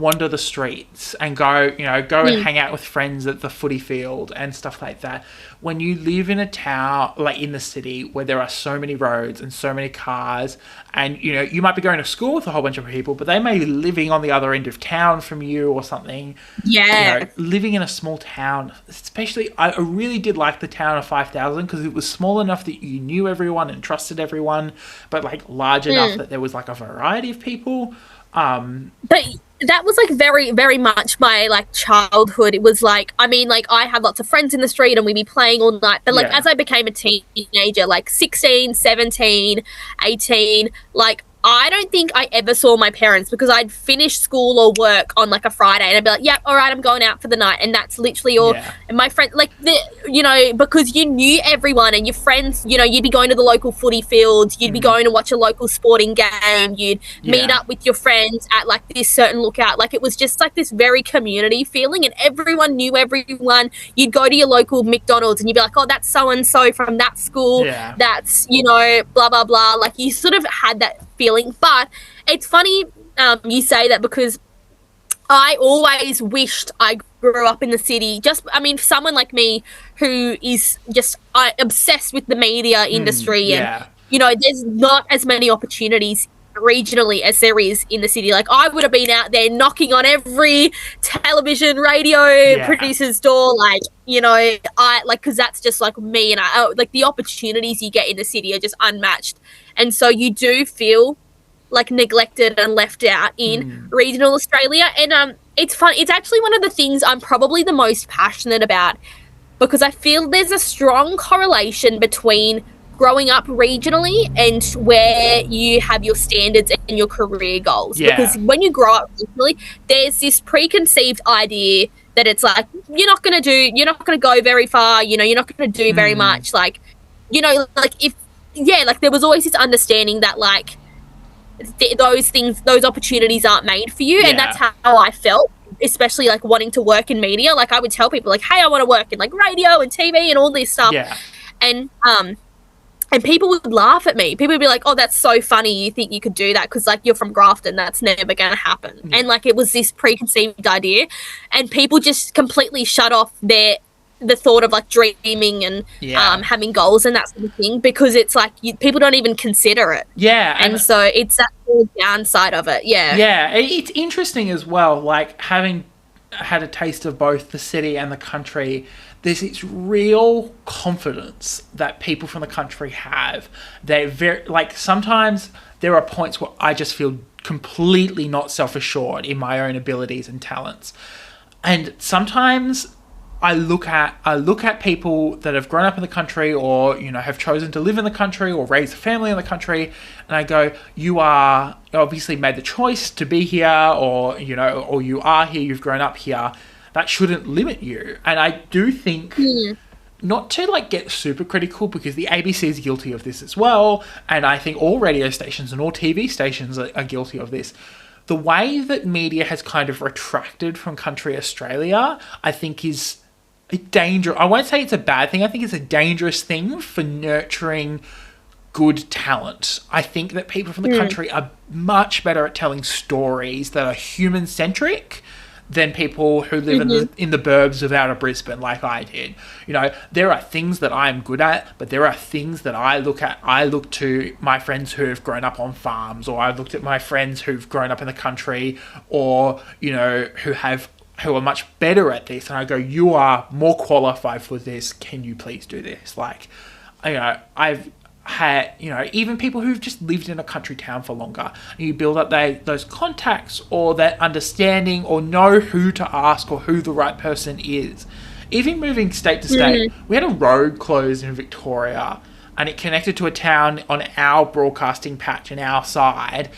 wander the streets and go and hang out with friends at the footy field and stuff like that. When you live in a town, like in the city, where there are so many roads and so many cars, and, you know, you might be going to school with a whole bunch of people, but they may be living on the other end of town from you or something. Yeah. You know, living in a small town, especially, I really did like the town of 5,000 because it was small enough that you knew everyone and trusted everyone, but like large enough that there was like a variety of people. But that was like very, very much my like childhood. It was like, I mean, like I had lots of friends in the street and we'd be playing all night. But like as I became a teenager, like 16, 17, 18, like I don't think I ever saw my parents because I'd finish school or work on like a Friday and I'd be like, yeah, all right, I'm going out for the night. And that's literally all. Yeah. And my friend, like, you know, because you knew everyone and your friends, you know, you'd be going to the local footy fields, you'd be going to watch a local sporting game, you'd meet up with your friends at like this certain lookout. Like it was just like this very community feeling and everyone knew everyone. You'd go to your local McDonald's and you'd be like, oh, that's so-and-so from that school. Yeah. That's, you know, blah, blah, blah. Like you sort of had that feeling. But it's funny you say that because I always wished I grew up in the city. Just, I mean, someone like me who is just obsessed with the media industry and, you know, there's not as many opportunities regionally as there is in the city. Like I would have been out there knocking on every television, radio producer's door, like, you know, I like, because that's just like me, and I like the opportunities you get in the city are just unmatched, and so you do feel like neglected and left out in regional Australia. And it's fun. It's actually one of the things I'm probably the most passionate about, because I feel there's a strong correlation between growing up regionally and where you have your standards and your career goals. Because when you grow up regionally, there's this preconceived idea that it's like, you're not going to go very far, you know, you're not going to do very much. Like, you know, like like there was always this understanding that like those opportunities aren't made for you. And that's how I felt, especially like wanting to work in media. Like I would tell people like, hey, I want to work in like radio and TV and all this stuff. And And people would laugh at me. People would be like, "Oh, that's so funny. You think you could do that because, like, you're from Grafton. That's never going to happen." Yeah. And, like, it was this preconceived idea. And people just completely shut off the thought of, like, dreaming and having goals and that sort of thing because it's, like, people don't even consider it. Yeah. And so it's that whole downside of it, yeah. Yeah, it's interesting as well, like, having had a taste of both the city and the country, there's this real confidence that people from the country have. They're very, like, sometimes there are points where I just feel completely not self-assured in my own abilities and talents. And sometimes I look at people that have grown up in the country or, you know, have chosen to live in the country or raise a family in the country, and I go, you are obviously made the choice to be here, or, you know, or you are here, you've grown up here. That shouldn't limit you. And I do think, not to, like, get super critical, because the ABC is guilty of this as well, and I think all radio stations and all TV stations are guilty of this. The way that media has kind of retracted from country Australia, I think is a danger. I won't say it's a bad thing. I think it's a dangerous thing for nurturing good talent. I think that people from the country are much better at telling stories that are human-centric than people who live in the burbs of outer Brisbane like I did. You know, there are things that I'm good at, but there are things that I look at. I look to my friends who have grown up on farms, or I've looked at my friends who've grown up in the country, or, you know, who are much better at this, and I go, you are more qualified for this, can you please do this? Like, you know, I've had, you know, even people who've just lived in a country town for longer, and you build up those contacts or that understanding, or know who to ask or who the right person is. Even moving state to state, we had a road closed in Victoria, and it connected to a town on our broadcasting patch in our side.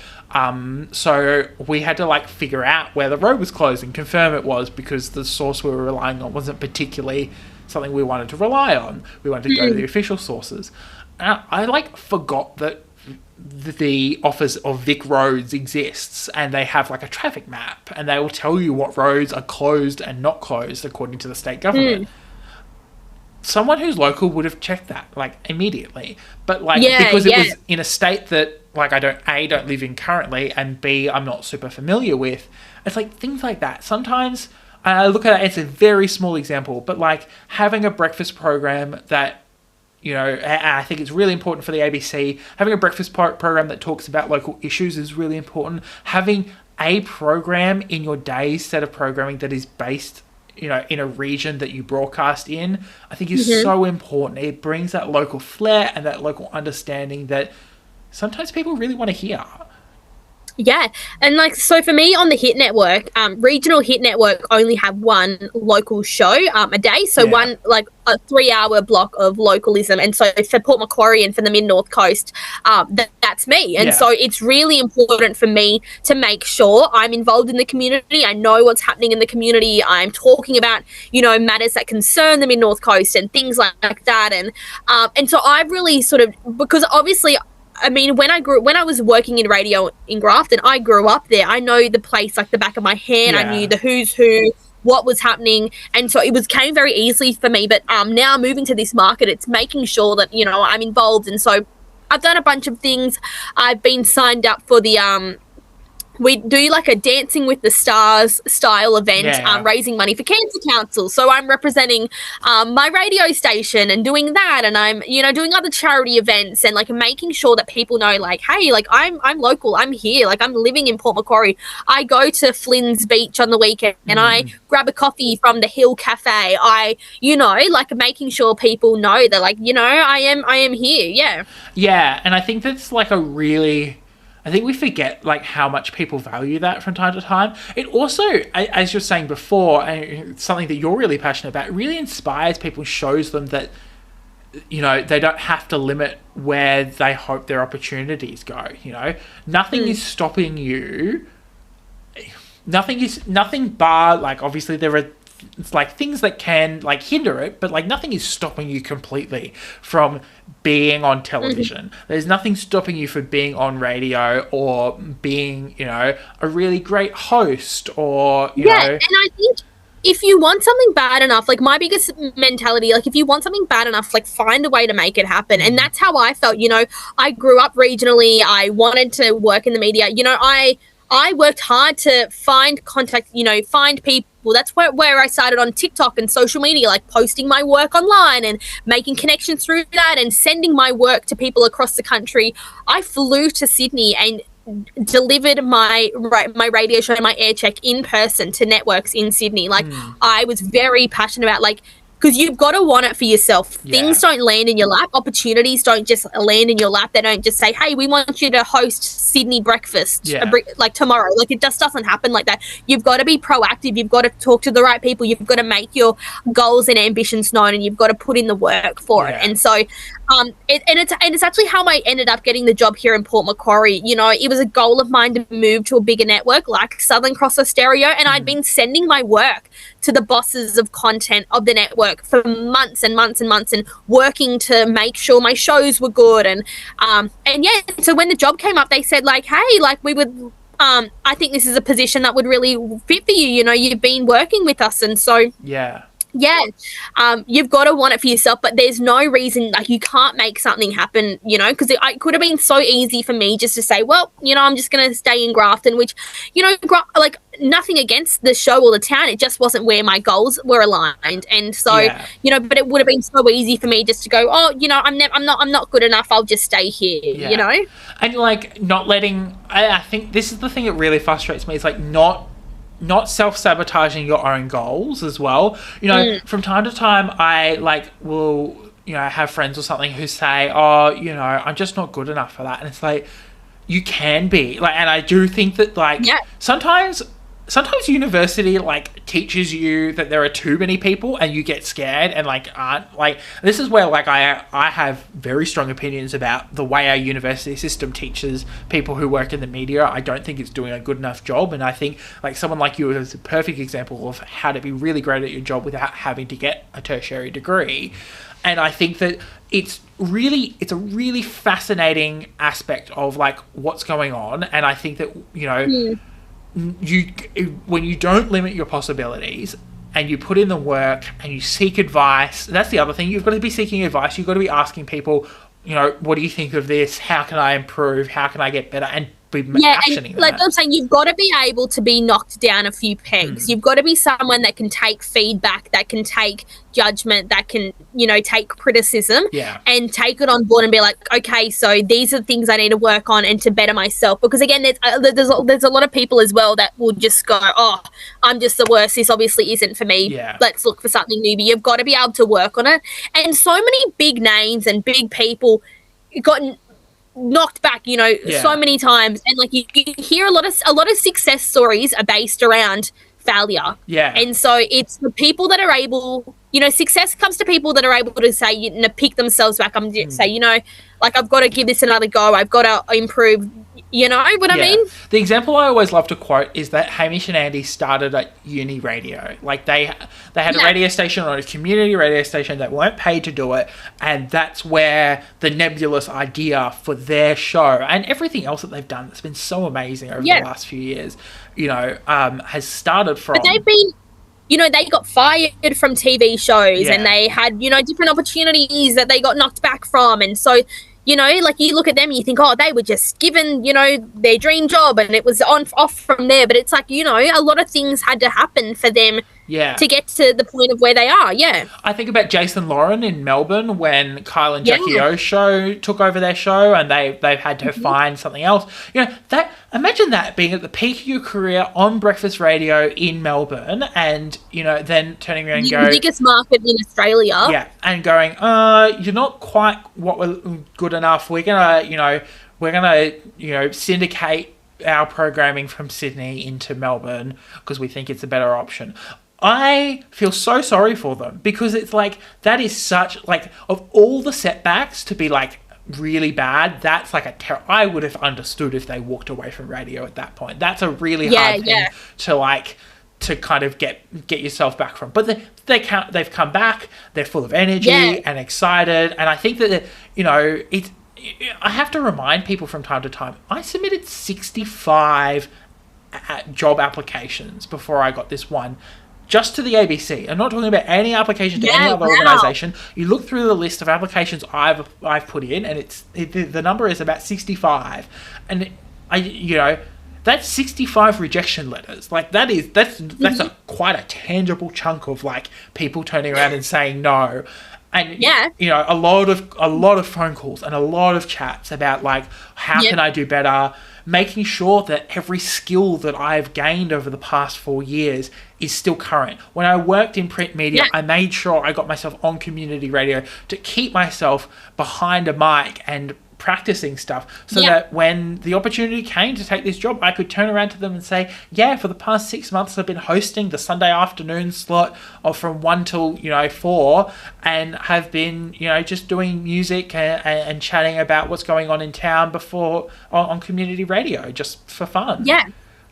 So we had to, like, figure out where the road was closed and confirm it was, because the source we were relying on wasn't particularly something we wanted to rely on. We wanted to go to the official sources. And I, like, forgot that the Office of Vic Roads exists, and they have, like, a traffic map, and they will tell you what roads are closed and not closed according to the state government. Someone who's local would have checked that, like, immediately. But, like, because it was in a state that, like, I don't live in currently, and B, I'm not super familiar with. It's like things like that. Sometimes I look at it, it's a very small example, but, like, having a breakfast program that, you know, I think it's really important for the ABC. Having a breakfast program that talks about local issues is really important. Having a program in your day's set of programming that is based, you know, in a region that you broadcast in, I think is so important. It brings that local flair and that local understanding that sometimes people really want to hear. Yeah, and, like, so for me on the Hit Network, regional Hit Network only have one local show a day, so one, like, a 3-hour block of localism, and so for Port Macquarie and for the Mid-North Coast, that's me, and so it's really important for me to make sure I'm involved in the community, I know what's happening in the community, I'm talking about, you know, matters that concern the Mid-North Coast and things like that, and so I've really sort of, because obviously, I mean, when I was working in radio in Grafton, I grew up there. I know the place like the back of my hand. I knew the who's who, what was happening, and so it came very easily for me. But now moving to this market, it's making sure that, you know, I'm involved, and so I've done a bunch of things. I've been signed up for the we do like a Dancing with the Stars style event, raising money for Cancer Council. So I'm representing my radio station and doing that, and I'm, you know, doing other charity events and, like, making sure that people know, like, hey, like, I'm local, I'm here, like, I'm living in Port Macquarie. I go to Flynn's Beach on the weekend and I grab a coffee from the Hill Cafe. I, you know, like, making sure people know that, like, you know, I am here. Yeah, and I think that's, like, I think we forget, like, how much people value that from time to time. It also, as you're saying before, and it's something that you're really passionate about, it really inspires people, shows them that, you know, they don't have to limit where they hope their opportunities go, you know. Nothing is stopping you. Nothing bar, like, obviously there are, it's like things that can, like, hinder it, but, like, nothing is stopping you completely from being on television. There's nothing stopping you from being on radio or being, you know, a really great host or, you know. And I think if you want something bad enough, like my biggest mentality, like if you want something bad enough, like find a way to make it happen. And that's how I felt, I grew up regionally. I wanted to work in the media. I worked hard to find contact, find people. That's where I started on TikTok and social media, like posting my work online and making connections through that and sending my work to people across the country. I flew to Sydney and delivered my radio show and my air check in person to networks in Sydney. Like I was very passionate about because you've got to want it for yourself. Yeah. Things don't land in your lap. Opportunities don't just land in your lap. They don't just say, hey, we want you to host Sydney breakfast like tomorrow. Like it just doesn't happen like that. You've got to be proactive. You've got to talk to the right people. You've got to make your goals and ambitions known, and you've got to put in the work for it. And so it's actually how I ended up getting the job here in Port Macquarie. It was a goal of mine to move to a bigger network like Southern Cross Stereo, and I'd been sending my work to the bosses of content of the network for months and months and months, and working to make sure my shows were good. And so when the job came up, they said like, hey, like we would I think this is a position that would really fit for you. You've been working with us, and so you've got to want it for yourself, but there's no reason, like you can't make something happen, because it could have been so easy for me just to say, well, I'm just going to stay in Grafton, which, like nothing against the show or the town, it just wasn't where my goals were aligned. And so, but it would have been so easy for me just to go, oh, I'm not good enough, I'll just stay here, And like not letting, I think this is the thing that really frustrates me, is like not self-sabotaging your own goals as well. From time to time, I will, have friends or something who say, oh, I'm just not good enough for that. And it's like, you can be. And I do think that, sometimes university, teaches you that there are too many people and you get scared and, aren't, this is where, I have very strong opinions about the way our university system teaches people who work in the media. I don't think it's doing a good enough job, and I think, someone like you is a perfect example of how to be really great at your job without having to get a tertiary degree. And I think that it's a really fascinating aspect of, what's going on, and I think that, when you don't limit your possibilities and you put in the work and you seek advice, that's the other thing. You've got to be seeking advice. You've got to be asking people, what do you think of this? How can I improve? How can I get better? And be actioning and I'm saying, you've got to be able to be knocked down a few pegs. You've got to be someone that can take feedback, that can take judgment, that can, take criticism and take it on board and be like, okay, so these are the things I need to work on and to better myself. Because again, there's a lot of people as well that will just go, oh, I'm just the worst, this obviously isn't for me, let's look for something new. But you've got to be able to work on it. And so many big names and big people got knocked back, so many times, and you hear a lot of success stories are based around failure. And so it's the people that are able, success comes to people that are able to say, pick themselves back. Say, I've got to give this another go. I've got to improve. You know what I mean? The example I always love to quote is that Hamish and Andy started at uni radio. They had a radio station, or a community radio station, that weren't paid to do it, and that's where the nebulous idea for their show and everything else that they've done that's been so amazing over the last few years, has started from. But they've been, they got fired from TV shows, and they had, different opportunities that they got knocked back from, and so. You look at them and you think, oh, they were just given, their dream job and it was off from there. But it's a lot of things had to happen for them to get to the point of where they are. I think about Jason Lauren in Melbourne when Kyle and Jackie O's show took over their show, and they've had to find something else. Imagine that being at the peak of your career on breakfast radio in Melbourne, and then turning around and going, the biggest market in Australia. And going, you're not quite what we're good enough. We're gonna syndicate our programming from Sydney into Melbourne because we think it's a better option. I feel so sorry for them, because it's that is such, of all the setbacks to be really bad, that's I would have understood if they walked away from radio at that point. That's a really hard thing to kind of get yourself back from. But they've come back, they're full of energy and excited, and I think that I have to remind people from time to time, I submitted 65 job applications before I got this one. just to the ABC. I'm not talking about any application to any Yeah, other wow. organisation. You look through the list of applications I've put in, and the number is about 65, and that's 65 rejection letters. Like that's quite a tangible chunk of like people turning around and saying no. And a lot of phone calls and a lot of chats about like how can I do better, making sure that every skill that I've gained over the past 4 years is still current. When I worked in print media, I made sure I got myself on community radio to keep myself behind a mic and practicing stuff so that when the opportunity came to take this job, I could turn around to them and say, for the past 6 months I've been hosting the Sunday afternoon slot from 1 till 4, and have been just doing music and chatting about what's going on in town before on community radio, just for fun.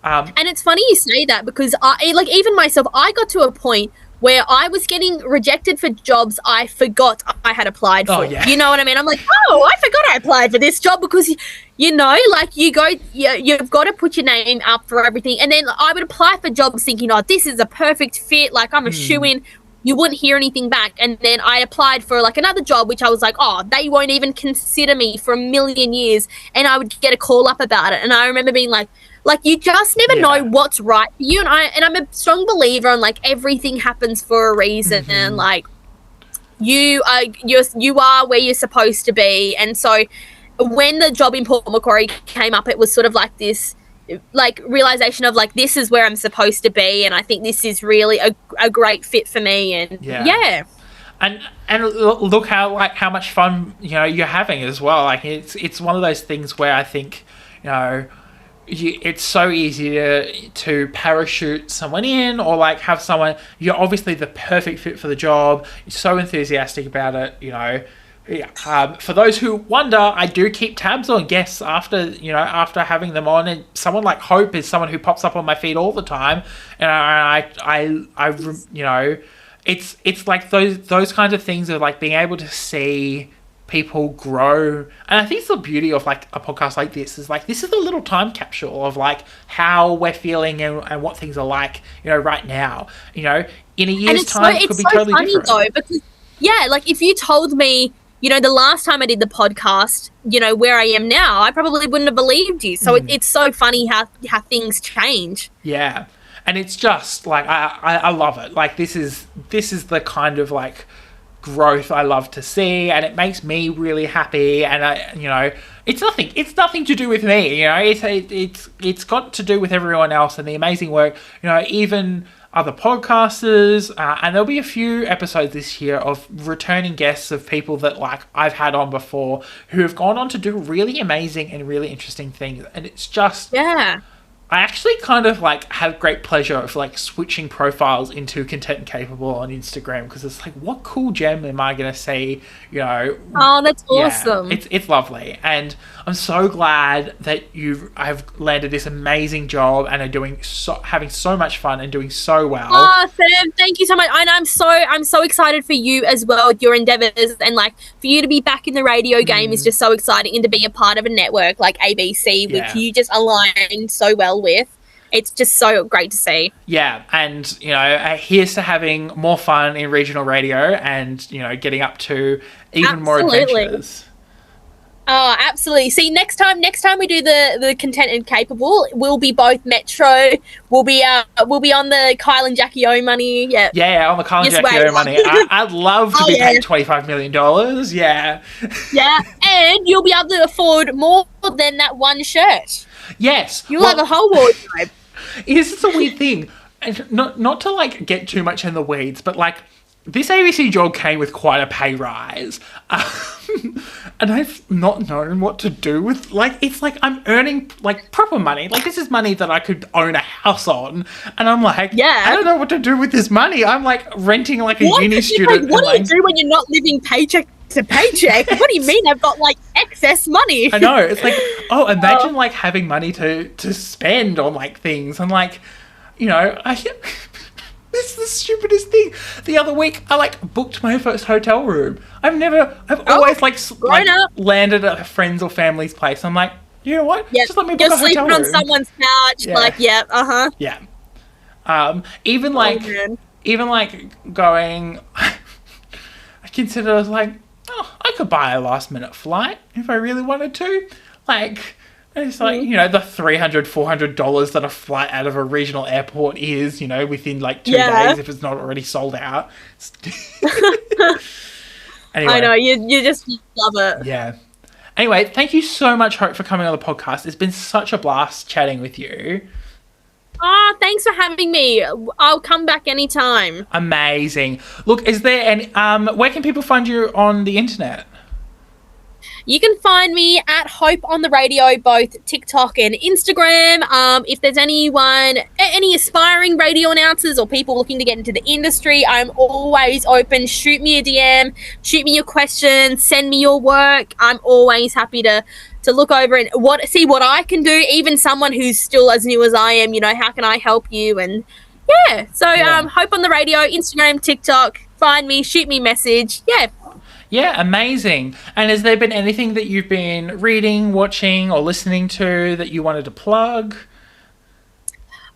And it's funny you say that, because even myself, I got to a point where I was getting rejected for jobs I forgot I had applied for. You know what I mean? I'm like, I forgot I applied for this job, because, you've got to put your name up for everything. And then I would apply for jobs thinking, this is a perfect fit. Like, I'm a shoo-in. You wouldn't hear anything back. And then I applied for like another job, which I was like, they won't even consider me for a million years. And I would get a call up about it. And I remember being like, you just never know what's right for you. And I'm a strong believer in like everything happens for a reason. And like you are where you're supposed to be. And so when the job in Port Macquarie came up, it was sort of like this like realization of like, this is where I'm supposed to be. And I think this is really a great fit for me. And And look how much fun you're having as well. Like it's one of those things where I think it's so easy to parachute someone in, or like have someone, you're obviously the perfect fit for the job, you're so enthusiastic about it, for those who wonder, I do keep tabs on guests after having them on, and someone like Hope is someone who pops up on my feed all the time, and it's like those kinds of things of like being able to see people grow. And I think it's the beauty of like a podcast like this is like, this is a little time capsule of like how we're feeling and what things are like right now. In a year's time it could be totally different. Though, because like if you told me the last time I did the podcast where I am now, I probably wouldn't have believed you. So it's so funny how things change. And it's just like I love it. Like this is the kind of like growth I love to see, and it makes me really happy. And it's nothing to do with me. It's got to do with everyone else and the amazing work. Even other podcasters, and there'll be a few episodes this year of returning guests of people that like I've had on before who have gone on to do really amazing and really interesting things. And it's just I actually kind of like have great pleasure of like switching profiles into Content and Capable on Instagram, because it's like, what cool gem am I going to see? Oh, that's awesome. It's lovely, and I'm so glad that I've landed this amazing job and are having so much fun and doing so well. Oh, Sam, thank you so much. And I'm so excited for you as well with your endeavors, and like for you to be back in the radio game is just so exciting, and to be a part of a network like ABC, which you just align so well with. It's just so great to see. Yeah, and here's to having more fun in regional radio, and getting up to even more adventures. Oh, absolutely. See, next time we do the Content and Capable, we'll be both Metro. We'll be on the Kyle and Jackie O money. Yeah, on the Kyle and Jackie O money. I'd love to be paid $25 million. Yeah. Yeah, and you'll be able to afford more than that one shirt. Yes. You'll have a whole wardrobe. It's a weird thing. And not to like get too much in the weeds, but like this ABC job came with quite a pay rise. And I've not known what to do with, like, it's like I'm earning like proper money. Like this is money that I could own a house on. And I'm like, I don't know what to do with this money. I'm like renting like a uni student. What do you do when you're not living paycheck to paycheck? What do you mean I've got like excess money? I know. It's like, imagine like having money to spend on like things. I'm like, this is the stupidest thing. The other week, I like booked my first hotel room. I've always landed at a friend's or family's place. I'm like, you know what? Just let me book a hotel room. You're sleeping on someone's couch. Yeah. Yeah. Even going, I consider like, oh, I could buy a last minute flight if I really wanted to. Like, it's like, you know, the $300, $400 that a flight out of a regional airport is, you know, within like 2 days if it's not already sold out. Anyway. I know, you just love it. Yeah. Anyway, thank you so much, Hope, for coming on the podcast. It's been such a blast chatting with you. Oh, thanks for having me. I'll come back anytime. Amazing. Look, is there any, where can people find you on the internet? You can find me at Hope on the Radio, both TikTok and Instagram. If there's any aspiring radio announcers or people looking to get into the industry, I'm always open. Shoot me a DM, shoot me your questions, send me your work. I'm always happy to look over and see what I can do. Even someone who's still as new as I am, you know, how can I help you? And Hope on the Radio, Instagram, TikTok. Find me, shoot me a message. Yeah, amazing. And has there been anything that you've been reading, watching, or listening to that you wanted to plug?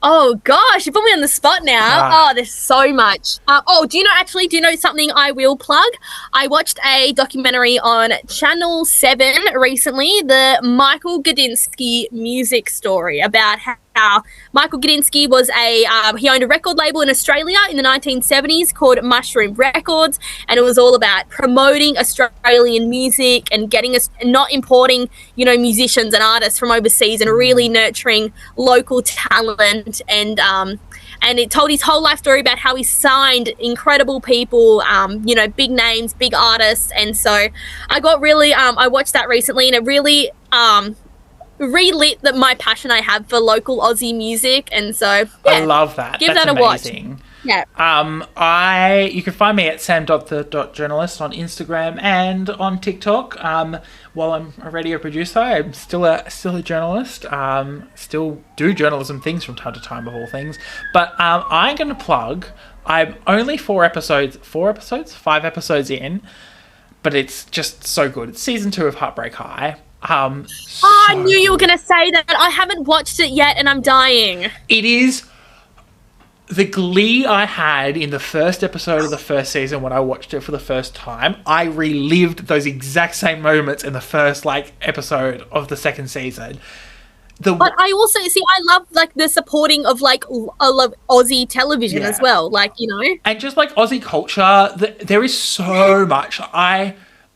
Oh gosh, you put me on the spot now. Oh, there's so much. Do you know something I will plug? I watched a documentary on Channel 7 recently, the Michael Gudinski music story, about how Michael Gudinski was he owned a record label in Australia in the 1970s called Mushroom Records, and it was all about promoting Australian music and not importing, you know, musicians and artists from overseas, and really nurturing local talent. And it told his whole life story about how he signed incredible people, you know, big names, big artists. And so I got really, I watched that recently, and it really relit my passion I have for local Aussie music. And so, I love that. Give That's that a amazing. watch. Yeah. You can find me at sam.the.journalist on Instagram and on TikTok. While I'm a radio producer, I'm still a journalist. Still do journalism things from time to time, of all things. But I'm going to plug. I'm only 5 episodes in, but it's just so good. It's season 2 of Heartbreak High. I knew you were going to say that. I haven't watched it yet, and I'm dying. It is. The glee I had in the first episode of the first season when I watched it for the first time, I relived those exact same moments in the first episode of the second season. But I also I love like the supporting of I love Aussie television as well, like, you know, and just like Aussie culture. There is so much.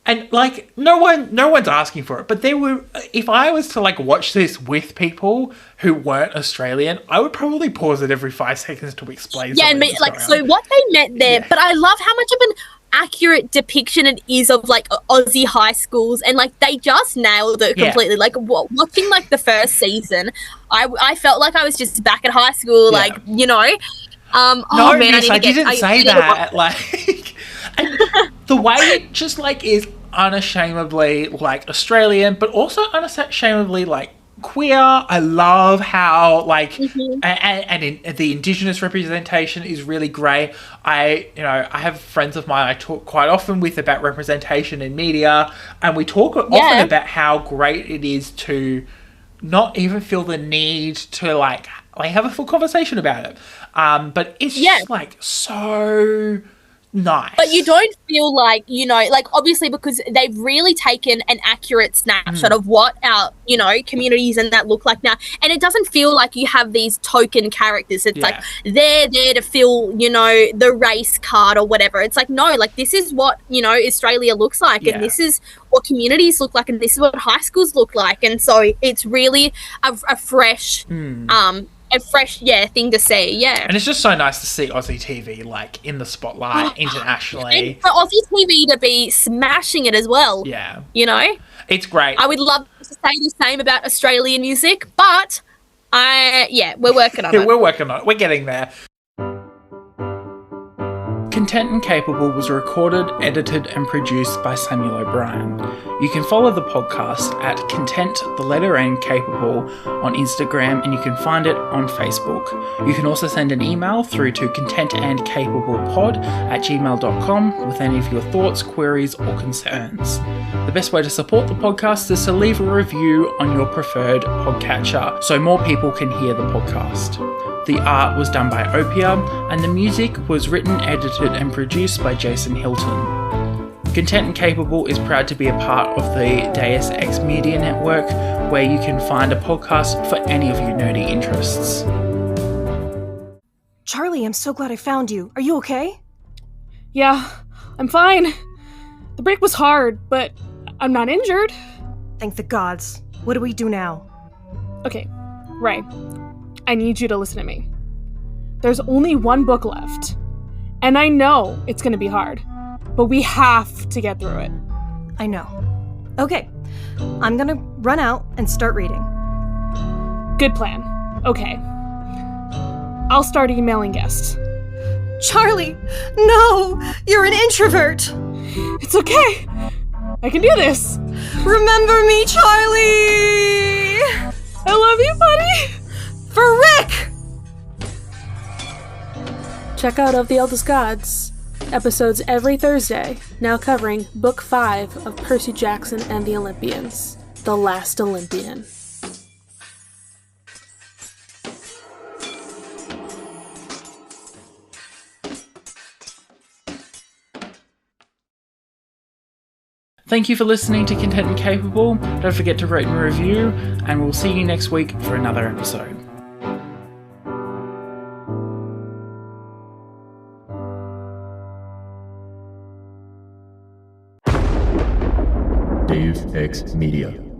And like no one's asking for it, but if I was to like watch this with people who weren't Australian, I would probably pause it every 5 seconds to explain. Yeah, and so what they meant there. Yeah. But I love how much of an accurate depiction it is of like Aussie high schools, and like they just nailed it completely. Like watching like the first season, I felt like I was just back at high school, like, you know. I didn't say that. Like, and the way it just like is unashamedly like Australian, but also unashamedly like queer. I love how like and the Indigenous representation is really great. I have friends of mine I talk quite often with about representation in media, and we talk often about how great it is to not even feel the need to like have a full conversation about it. But it's just like so nice. But you don't feel like, you know, like obviously because they've really taken an accurate snapshot of what our, you know, communities and that look like now. And it doesn't feel like you have these token characters. It's like they're there to fill, you know, the race card or whatever. It's like, no, like this is what, you know, Australia looks like, and this is what communities look like, and this is what high schools look like. And so it's really a fresh thing to see, and it's just so nice to see Aussie TV like in the spotlight internationally, and for Aussie TV to be smashing it as well. You know, it's great. I would love to say the same about Australian music, but we're working on it. We're working on it. We're getting there. Content and Capable was recorded, edited and produced by Samuel O'Brien. You can follow the podcast at Content, the letter N, Capable on Instagram, and you can find it on Facebook. You can also send an email through to contentandcapablepod@gmail.com with any of your thoughts, queries or concerns. The best way to support the podcast is to leave a review on your preferred podcatcher so more people can hear the podcast. The art was done by Opia, and the music was written, edited, and produced by Jason Hilton. Content and Capable is proud to be a part of the Deus Ex Media Network, where you can find a podcast for any of your nerdy interests. Charlie, I'm so glad I found you. Are you okay? Yeah, I'm fine. The break was hard, but I'm not injured. Thank the gods. What do we do now? Okay, Ray, I need you to listen to me. There's only one book left, and I know it's gonna be hard, but we have to get through it. I know. Okay, I'm gonna run out and start reading. Good plan. Okay. I'll start emailing guests. Charlie! No! You're an introvert! It's okay! I can do this! Remember me, Charlie! I love you, buddy! For Rick! Check out Of the Eldest Gods. Episodes every Thursday, now covering Book 5 of Percy Jackson and the Olympians, The Last Olympian. Thank you for listening to Content and Capable. Don't forget to rate and review, and we'll see you next week for another episode. Deus Ex Media.